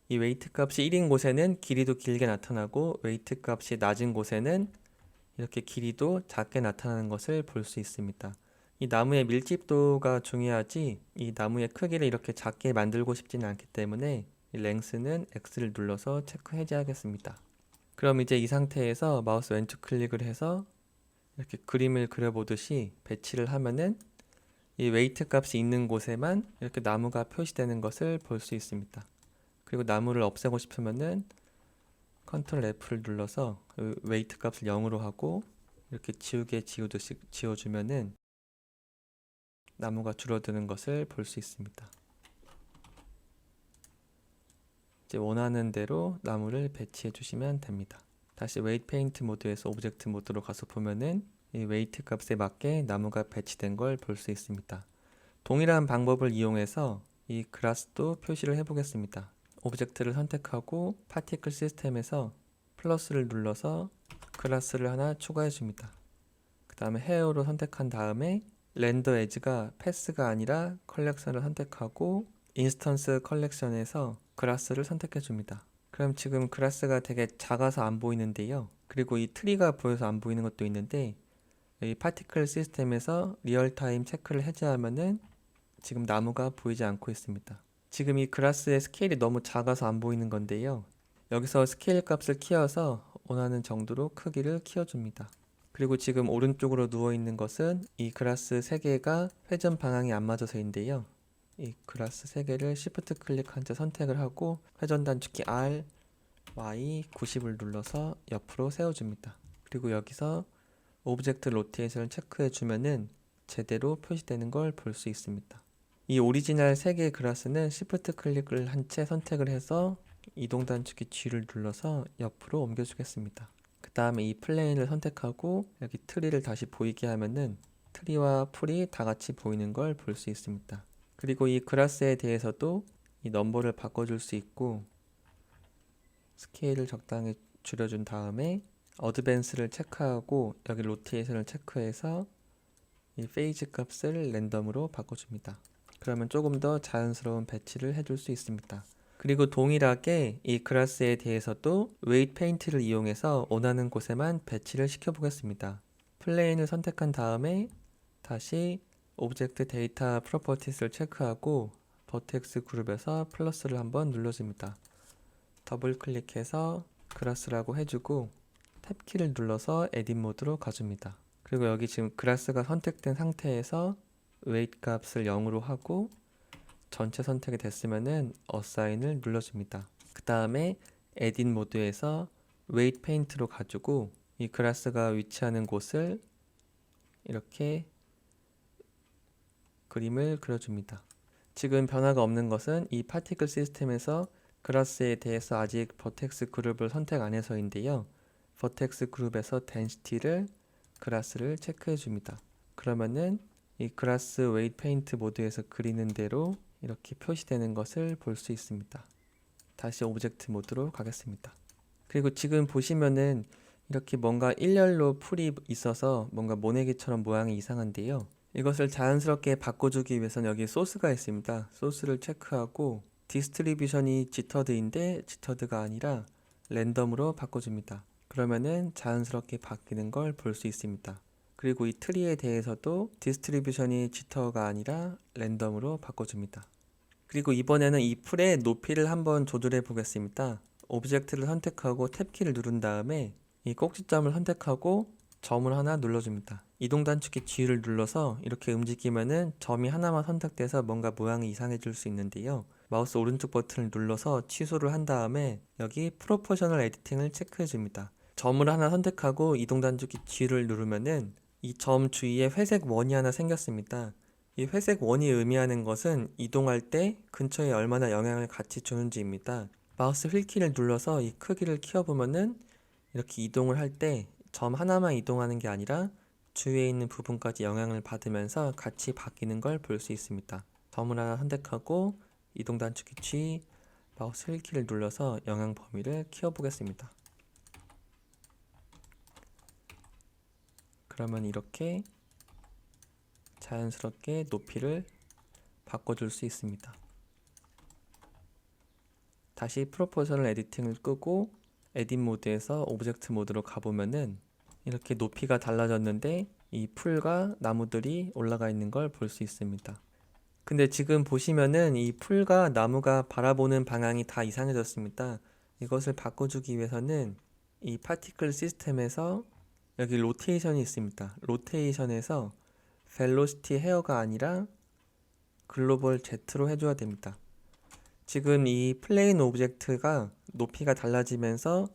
이 웨이트 값이 1인 곳에는 길이도 길게 나타나고 웨이트 값이 낮은 곳에는 이렇게 길이도 작게 나타나는 것을 볼 수 있습니다. 이 나무의 밀집도가 중요하지 이 나무의 크기를 이렇게 작게 만들고 싶지는 않기 때문에 이 length는 X를 눌러서 체크 해제하겠습니다. 그럼 이제 이 상태에서 마우스 왼쪽 클릭을 해서 이렇게 그림을 그려보듯이 배치를 하면은 이 웨이트 값이 있는 곳에만 이렇게 나무가 표시되는 것을 볼 수 있습니다. 그리고 나무를 없애고 싶으면은 컨트롤 F를 눌러서 웨이트 값을 0으로 하고 이렇게 지우개 지우듯이 지워주면은 나무가 줄어드는 것을 볼 수 있습니다. 이제 원하는 대로 나무를 배치해 주시면 됩니다. 다시 웨이트 페인트 모드에서 오브젝트 모드로 가서 보면은 이 웨이트 값에 맞게 나무가 배치된 걸 볼 수 있습니다. 동일한 방법을 이용해서 이 그라스도 표시를 해 보겠습니다. 오브젝트를 선택하고 파티클 시스템에서 플러스를 눌러서 그라스를 하나 추가해 줍니다. 그 다음에 헤어로 선택한 다음에 렌더 에지가 패스가 아니라 컬렉션을 선택하고 인스턴스 컬렉션에서 그라스를 선택해 줍니다. 그럼 지금 그라스가 되게 작아서 안 보이는데요. 그리고 이 트리가 보여서 안 보이는 것도 있는데 이 파티클 시스템에서 리얼타임 체크를 해제하면은 지금 나무가 보이지 않고 있습니다. 지금 이 그라스의 스케일이 너무 작아서 안 보이는 건데요. 여기서 스케일 값을 키워서 원하는 정도로 크기를 키워줍니다. 그리고 지금 오른쪽으로 누워 있는 것은 이 그라스 3개가 회전 방향이 안 맞아서인데요. 이 그라스 3개를 Shift 클릭한 채 선택을 하고 회전 단축키 R, Y 90을 눌러서 옆으로 세워줍니다. 그리고 여기서 오브젝트 로테이션을 체크해 주면은 제대로 표시되는 걸 볼 수 있습니다. 이 오리지널 3개의 그라스는 Shift 클릭을 한 채 선택을 해서 이동 단축키 G를 눌러서 옆으로 옮겨주겠습니다. 그 다음에 이 플레인을 선택하고 여기 트리를 다시 보이게 하면은 트리와 풀이 다 같이 보이는 걸 볼 수 있습니다. 그리고 이 그라스에 대해서도 이 넘버를 바꿔줄 수 있고 스케일을 적당히 줄여준 다음에 어드밴스를 체크하고 여기 로테이션을 체크해서 이 페이즈 값을 랜덤으로 바꿔줍니다. 그러면 조금 더 자연스러운 배치를 해줄 수 있습니다. 그리고 동일하게 이 그라스에 대해서도 웨이트 페인트를 이용해서 원하는 곳에만 배치를 시켜 보겠습니다. 플레인을 선택한 다음에 다시 오브젝트 데이터 프로퍼티스를 체크하고 버텍스 그룹에서 플러스를 한번 눌러줍니다. 더블 클릭해서 그라스라고 해주고 탭키를 눌러서 에딧 모드로 가줍니다. 그리고 여기 지금 그라스가 선택된 상태에서 웨이트 값을 0으로 하고 전체 선택이 됐으면은 어사인을 눌러줍니다. 그 다음에 에딧 모드에서 웨이트 페인트로 가지고 이 그라스가 위치하는 곳을 이렇게 그림을 그려줍니다. 지금 변화가 없는 것은 이 파티클 시스템에서 그라스에 대해서 아직 버텍스 그룹을 선택 안 해서인데요. 버텍스 그룹에서 덴시티를 그라스를 체크해 줍니다. 그러면은 이 그라스 웨이트 페인트 모드에서 그리는 대로 이렇게 표시되는 것을 볼 수 있습니다. 다시 오브젝트 모드로 가겠습니다. 그리고 지금 보시면은 이렇게 뭔가 일렬로 풀이 있어서 뭔가 모내기처럼 모양이 이상한데요. 이것을 자연스럽게 바꿔주기 위해서는 여기 소스가 있습니다. 소스를 체크하고 디스트리뷰션이 지터드인데 지터드가 아니라 랜덤으로 바꿔줍니다. 그러면은 자연스럽게 바뀌는 걸 볼 수 있습니다. 그리고 이 트리에 대해서도 디스트리뷰션이 지터가 아니라 랜덤으로 바꿔줍니다. 그리고 이번에는 이 풀의 높이를 한번 조절해 보겠습니다. 오브젝트를 선택하고 탭키를 누른 다음에 이 꼭지점을 선택하고 점을 하나 눌러줍니다. 이동 단축키 G를 눌러서 이렇게 움직이면은 점이 하나만 선택돼서 뭔가 모양이 이상해질 수 있는데요. 마우스 오른쪽 버튼을 눌러서 취소를 한 다음에 여기 프로포셔널 에디팅을 체크해 줍니다. 점을 하나 선택하고 이동 단축키 G를 누르면은 이 점 주위에 회색 원이 하나 생겼습니다. 이 회색 원이 의미하는 것은 이동할 때 근처에 얼마나 영향을 같이 주는지입니다. 마우스 휠키를 눌러서 이 크기를 키워보면은 이렇게 이동을 할 때 점 하나만 이동하는 게 아니라 주위에 있는 부분까지 영향을 받으면서 같이 바뀌는 걸 볼 수 있습니다. 점을 하나 선택하고 이동 단축키 G, 마우스 휠키를 눌러서 영향 범위를 키워보겠습니다. 그러면 이렇게 자연스럽게 높이를 바꿔줄 수 있습니다. 다시 프로포셔널 에디팅을 끄고 에딧 모드에서 오브젝트 모드로 가보면은 이렇게 높이가 달라졌는데 이 풀과 나무들이 올라가 있는 걸 볼 수 있습니다. 근데 지금 보시면은 이 풀과 나무가 바라보는 방향이 다 이상해졌습니다. 이것을 바꿔주기 위해서는 이 파티클 시스템에서 여기 로테이션이 있습니다. 로테이션에서 벨로시티 헤어가 아니라 글로벌 Z로 해줘야 됩니다. 지금 이 플레인 오브젝트가 높이가 달라지면서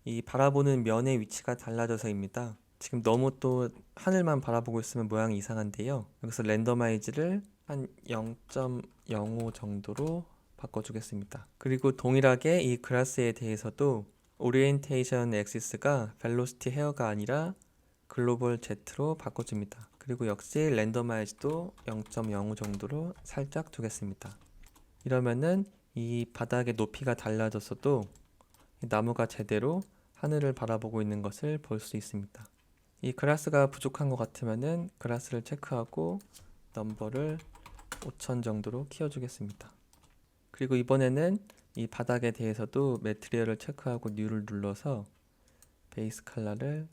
이 바라보는 면의 위치가 달라져서입니다. 지금 너무 또 하늘만 바라보고 있으면 모양이 이상한데요. 여기서 랜더마이즈를 한 0.05 정도로 바꿔주겠습니다. 그리고 동일하게 이 그라스에 대해서도 오리엔테이션 엑시스가 벨로시티 헤어가 아니라 글로벌 Z로 바꿔줍니다. 그리고 역시 랜더마이즈도 0.05 정도로 살짝 두겠습니다. 이러면은 이 바닥의 높이가 달라졌어도 나무가 제대로 하늘을 바라보고 있는 것을 볼 수 있습니다. 이 그라스가 부족한 것 같으면은 그라스를 체크하고 넘버를 5000 정도로 키워주겠습니다. 그리고 이번에는 이 바닥에 대해서도 매트리얼을 체크하고 뉴를 눌러서 베이스 컬러를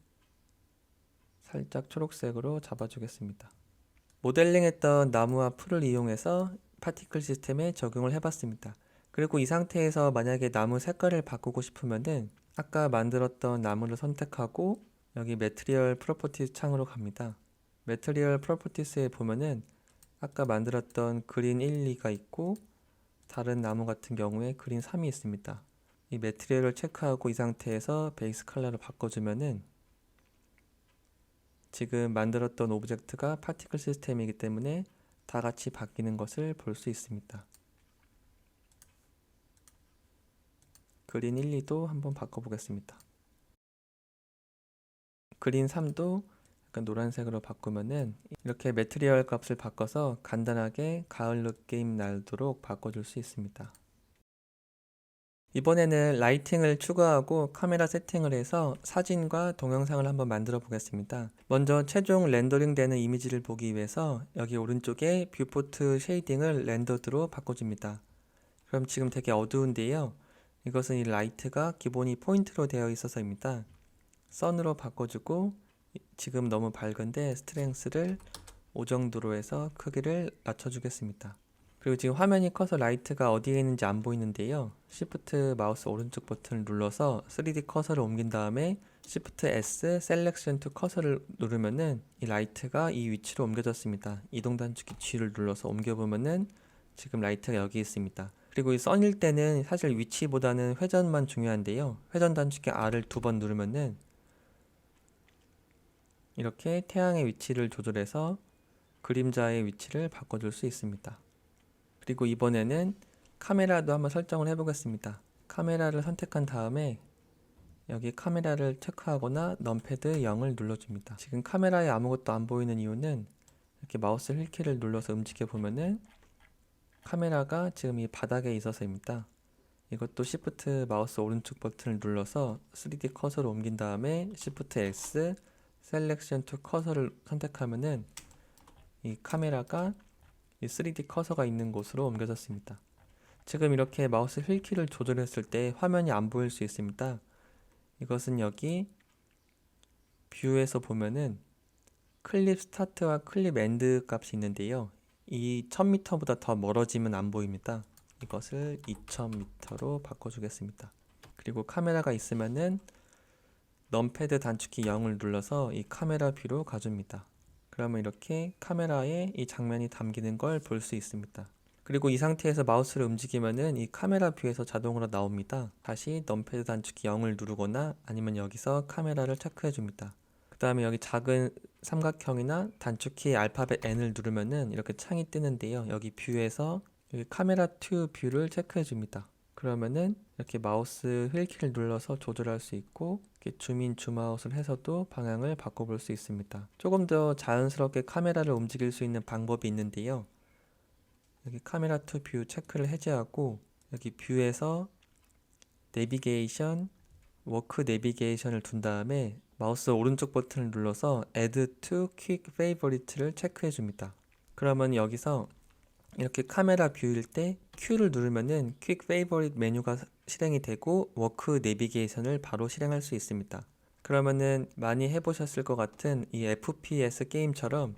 살짝 초록색으로 잡아주겠습니다. 모델링했던 나무와 풀을 이용해서 파티클 시스템에 적용을 해봤습니다. 그리고 이 상태에서 만약에 나무 색깔을 바꾸고 싶으면은 아까 만들었던 나무를 선택하고 여기 매트리얼 프로퍼티스 창으로 갑니다. 매트리얼 프로퍼티스에 보면은 아까 만들었던 그린 1, 2가 있고 다른 나무 같은 경우에 그린 3이 있습니다. 이 매트리얼을 체크하고 이 상태에서 베이스 컬러를 바꿔주면은 지금 만들었던 오브젝트가 파티클 시스템이기 때문에 다 같이 바뀌는 것을 볼 수 있습니다. 그린 1, 2도 한번 바꿔보겠습니다. 그린 3도 약간 노란색으로 바꾸면은 이렇게 매트리얼 값을 바꿔서 간단하게 가을 느낌 나도록 바꿔줄 수 있습니다. 이번에는 라이팅을 추가하고 카메라 세팅을 해서 사진과 동영상을 한번 만들어 보겠습니다. 먼저 최종 렌더링 되는 이미지를 보기 위해서 여기 오른쪽에 뷰포트 쉐이딩을 렌더드로 바꿔줍니다. 그럼 지금 되게 어두운데요. 이것은 이 라이트가 기본이 포인트로 되어 있어서입니다. 선으로 바꿔주고 지금 너무 밝은데 스트렝스를 5 정도로 해서 크기를 낮춰주겠습니다. 그리고 지금 화면이 커서 라이트가 어디에 있는지 안 보이는데요. Shift 마우스 오른쪽 버튼을 눌러서 3D 커서를 옮긴 다음에 Shift S Selection to 커서를 누르면은 이 라이트가 이 위치로 옮겨졌습니다. 이동 단축키 G를 눌러서 옮겨보면은 지금 라이트가 여기 있습니다. 그리고 이 선일 때는 사실 위치보다는 회전만 중요한데요. 회전 단축키 R을 2번 누르면은 이렇게 태양의 위치를 조절해서 그림자의 위치를 바꿔줄 수 있습니다. 그리고 이번에는 카메라도 한번 설정을 해보겠습니다. 카메라를 선택한 다음에 여기 카메라를 체크하거나 넘패드 0을 눌러줍니다. 지금 카메라에 아무것도 안 보이는 이유는 이렇게 마우스 휠키를 눌러서 움직여 보면은 카메라가 지금 이 바닥에 있어서입니다. 이것도 Shift 마우스 오른쪽 버튼을 눌러서 3D 커서를 옮긴 다음에 Shift S Selection to 커서를 선택하면은 이 카메라가 이 3D 커서가 있는 곳으로 옮겨졌습니다. 지금 이렇게 마우스 휠키를 조절했을 때 화면이 안 보일 수 있습니다. 이것은 여기 뷰에서 보면은 클립 스타트와 클립 엔드 값이 있는데요. 이 1000m보다 더 멀어지면 안 보입니다. 이것을 2000m로 바꿔주겠습니다. 그리고 카메라가 있으면은 넘패드 단축키 0을 눌러서 이 카메라 뷰로 가줍니다. 그러면 이렇게 카메라에 이 장면이 담기는 걸 볼 수 있습니다. 그리고 이 상태에서 마우스를 움직이면은 이 카메라 뷰에서 자동으로 나옵니다. 다시 넘패드 단축키 0을 누르거나 아니면 여기서 카메라를 체크해 줍니다. 그 다음에 여기 작은 삼각형이나 단축키 알파벳 N을 누르면은 이렇게 창이 뜨는데요. 여기 뷰에서 여기 카메라 투 뷰를 체크해 줍니다. 그러면은 이렇게 마우스 휠키를 눌러서 조절할 수 있고 이렇게 줌인 줌아웃을 해서도 방향을 바꿔볼 수 있습니다. 조금 더 자연스럽게 카메라를 움직일 수 있는 방법이 있는데요. 여기 카메라 투 뷰 체크를 해제하고 여기 뷰에서 내비게이션, 워크 내비게이션을 둔 다음에 마우스 오른쪽 버튼을 눌러서 Add to Quick Favorite를 체크해 줍니다. 그러면 여기서 이렇게 카메라 뷰일 때 Q를 누르면은 Quick Favorite 메뉴가 실행이 되고 워크 내비게이션을 바로 실행할 수 있습니다. 그러면은 많이 해보셨을 것 같은 이 FPS 게임처럼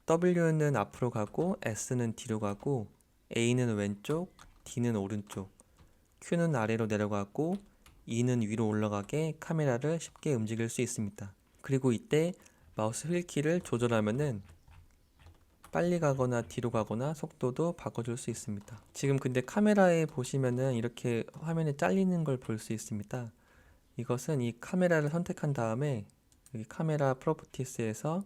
W는 앞으로 가고 S는 뒤로 가고 A는 왼쪽, D는 오른쪽, Q는 아래로 내려가고 E는 위로 올라가게 카메라를 쉽게 움직일 수 있습니다. 그리고 이때 마우스 휠키를 조절하면은 빨리 가거나 뒤로 가거나 속도도 바꿔줄 수 있습니다. 지금 근데 카메라에 보시면은 이렇게 화면에 잘리는 걸 볼 수 있습니다. 이것은 이 카메라를 선택한 다음에 여기 카메라 프로퍼티스에서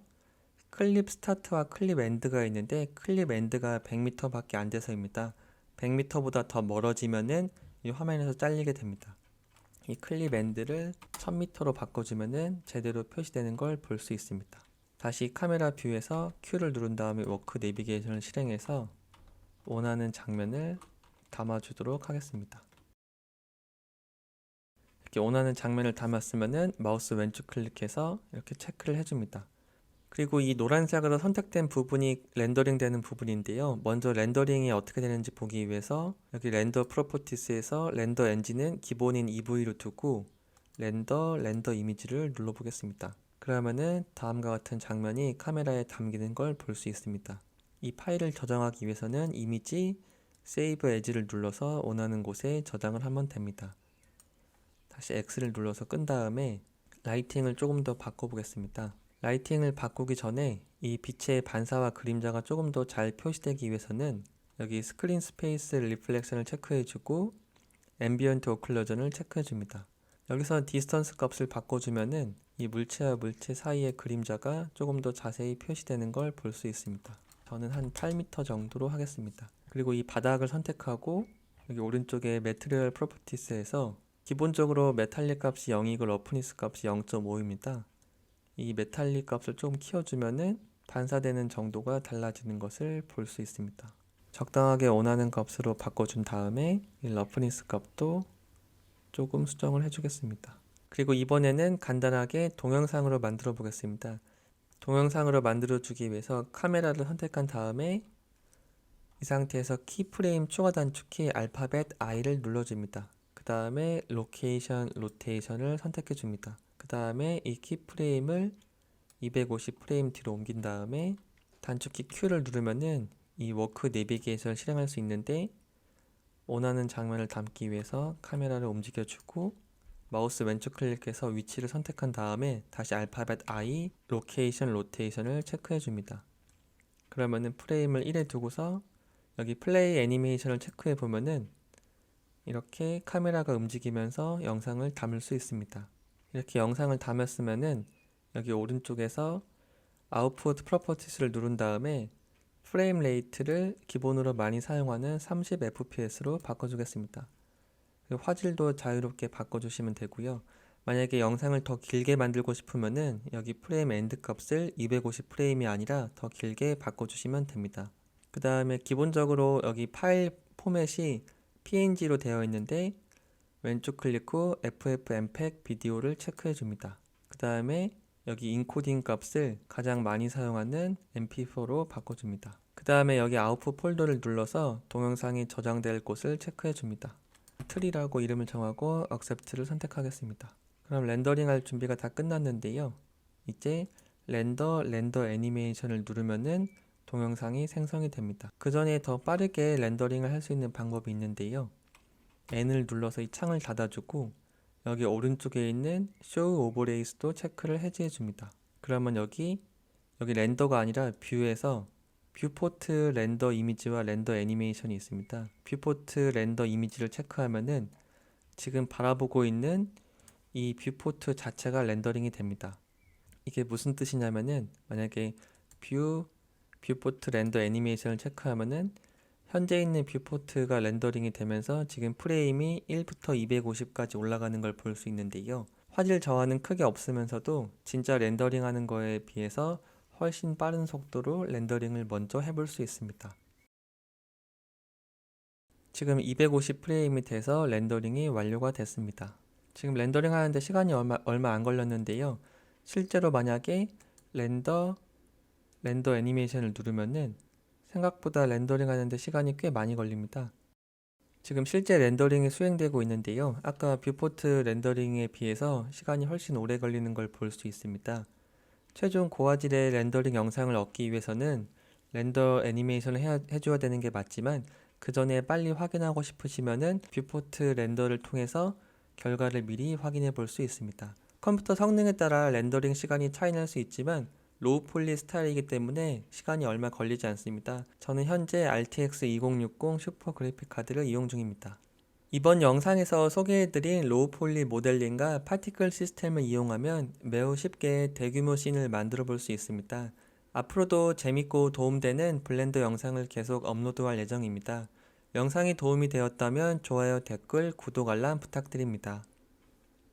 클립 스타트와 클립 엔드가 있는데 클립 엔드가 100m 밖에 안 돼서입니다. 100m보다 더 멀어지면은 이 화면에서 잘리게 됩니다. 이 클립 엔드를 1000m로 바꿔주면은 제대로 표시되는 걸 볼 수 있습니다. 다시 카메라 뷰에서 Q를 누른 다음에 워크 내비게이션을 실행해서 원하는 장면을 담아주도록 하겠습니다. 이렇게 원하는 장면을 담았으면은 마우스 왼쪽 클릭해서 이렇게 체크를 해줍니다. 그리고 이 노란색으로 선택된 부분이 렌더링 되는 부분인데요. 먼저 렌더링이 어떻게 되는지 보기 위해서 여기 렌더 프로퍼티스에서 렌더 엔진은 기본인 EV로 두고 렌더 이미지를 눌러보겠습니다. 그러면은 다음과 같은 장면이 카메라에 담기는 걸 볼 수 있습니다. 이 파일을 저장하기 위해서는 이미지 세이브 에즈를 눌러서 원하는 곳에 저장을 하면 됩니다. 다시 X를 눌러서 끈 다음에 라이팅을 조금 더 바꿔보겠습니다. 라이팅을 바꾸기 전에 이 빛의 반사와 그림자가 조금 더 잘 표시되기 위해서는 여기 스크린 스페이스 리플렉션을 체크해주고 앰비언트 오클루전을 체크해줍니다. 여기서 디스턴스 값을 바꿔주면은 이 물체와 물체 사이의 그림자가 조금 더 자세히 표시되는 걸 볼 수 있습니다. 저는 한 8m 정도로 하겠습니다. 그리고 이 바닥을 선택하고 여기 오른쪽에 매트리얼 프로퍼티스에서 기본적으로 메탈릭 값이 0이고 러프니스 값이 0.5입니다. 이 메탈릭 값을 좀 키워주면은 반사되는 정도가 달라지는 것을 볼 수 있습니다. 적당하게 원하는 값으로 바꿔준 다음에 이 러프니스 값도 조금 수정을 해주겠습니다. 그리고 이번에는 간단하게 동영상으로 만들어 보겠습니다. 동영상으로 만들어 주기 위해서 카메라를 선택한 다음에 이 상태에서 키프레임 추가 단축키 알파벳 I를 눌러줍니다. 그 다음에 로케이션, 로테이션을 선택해 줍니다. 그 다음에 이 키프레임을 250프레임 뒤로 옮긴 다음에 단축키 Q를 누르면은 이 워크 내비게이션을 실행할 수 있는데 원하는 장면을 담기 위해서 카메라를 움직여주고 마우스 왼쪽 클릭해서 위치를 선택한 다음에 다시 알파벳 I, 로케이션, 로테이션을 체크해 줍니다. 그러면은 프레임을 1에 두고서 여기 플레이 애니메이션을 체크해 보면은 이렇게 카메라가 움직이면서 영상을 담을 수 있습니다. 이렇게 영상을 담았으면은 여기 오른쪽에서 아웃풋 프로퍼티스를 누른 다음에 프레임 레이트를 기본으로 많이 사용하는 30fps로 바꿔주겠습니다. 화질도 자유롭게 바꿔주시면 되고요. 만약에 영상을 더 길게 만들고 싶으면은 여기 프레임 엔드 값을 250프레임이 아니라 더 길게 바꿔주시면 됩니다. 그 다음에 기본적으로 여기 파일 포맷이 PNG로 되어 있는데 왼쪽 클릭 후 FFmpeg 비디오를 체크해 줍니다. 그 다음에 여기 인코딩 값을 가장 많이 사용하는 MP4로 바꿔줍니다. 그 다음에 여기 아웃풋 폴더를 눌러서 동영상이 저장될 곳을 체크해 줍니다. 트리라고 이름을 정하고 Accept를 선택하겠습니다. 그럼 렌더링 할 준비가 다 끝났는데요. 이제 렌더 애니메이션을 누르면은 동영상이 생성이 됩니다. 그 전에 더 빠르게 렌더링을 할 수 있는 방법이 있는데요. N을 눌러서 이 창을 닫아주고 여기 오른쪽에 있는 Show Overlays도 체크를 해제해 줍니다. 그러면 여기 렌더가 아니라 뷰에서 뷰포트 렌더 이미지와 렌더 애니메이션이 있습니다. 뷰포트 렌더 이미지를 체크하면은 지금 바라보고 있는 이 뷰포트 자체가 렌더링이 됩니다. 이게 무슨 뜻이냐면은 만약에 뷰포트 렌더 애니메이션을 체크하면은 현재 있는 뷰포트가 렌더링이 되면서 지금 프레임이 1부터 250까지 올라가는 걸 볼 수 있는데요. 화질 저하는 크게 없으면서도 진짜 렌더링 하는 거에 비해서 훨씬 빠른 속도로 렌더링을 먼저 해볼 수 있습니다. 지금 250프레임이 돼서 렌더링이 완료가 됐습니다. 지금 렌더링 하는데 시간이 얼마 안 걸렸는데요. 실제로 만약에 렌더 애니메이션을 누르면은 생각보다 렌더링 하는데 시간이 꽤 많이 걸립니다. 지금 실제 렌더링이 수행되고 있는데요. 아까 뷰포트 렌더링에 비해서 시간이 훨씬 오래 걸리는 걸 볼 수 있습니다. 최종 고화질의 렌더링 영상을 얻기 위해서는 렌더 애니메이션을 해줘야 되는 게 맞지만 그 전에 빨리 확인하고 싶으시면은 뷰포트 렌더를 통해서 결과를 미리 확인해 볼 수 있습니다. 컴퓨터 성능에 따라 렌더링 시간이 차이 날 수 있지만 로우 폴리 스타일이기 때문에 시간이 얼마 걸리지 않습니다. 저는 현재 RTX 2060 슈퍼 그래픽 카드를 이용 중입니다. 이번 영상에서 소개해드린 로우 폴리 모델링과 파티클 시스템을 이용하면 매우 쉽게 대규모 씬을 만들어 볼 수 있습니다. 앞으로도 재밌고 도움되는 블렌더 영상을 계속 업로드할 예정입니다. 영상이 도움이 되었다면 좋아요, 댓글, 구독, 알람 부탁드립니다.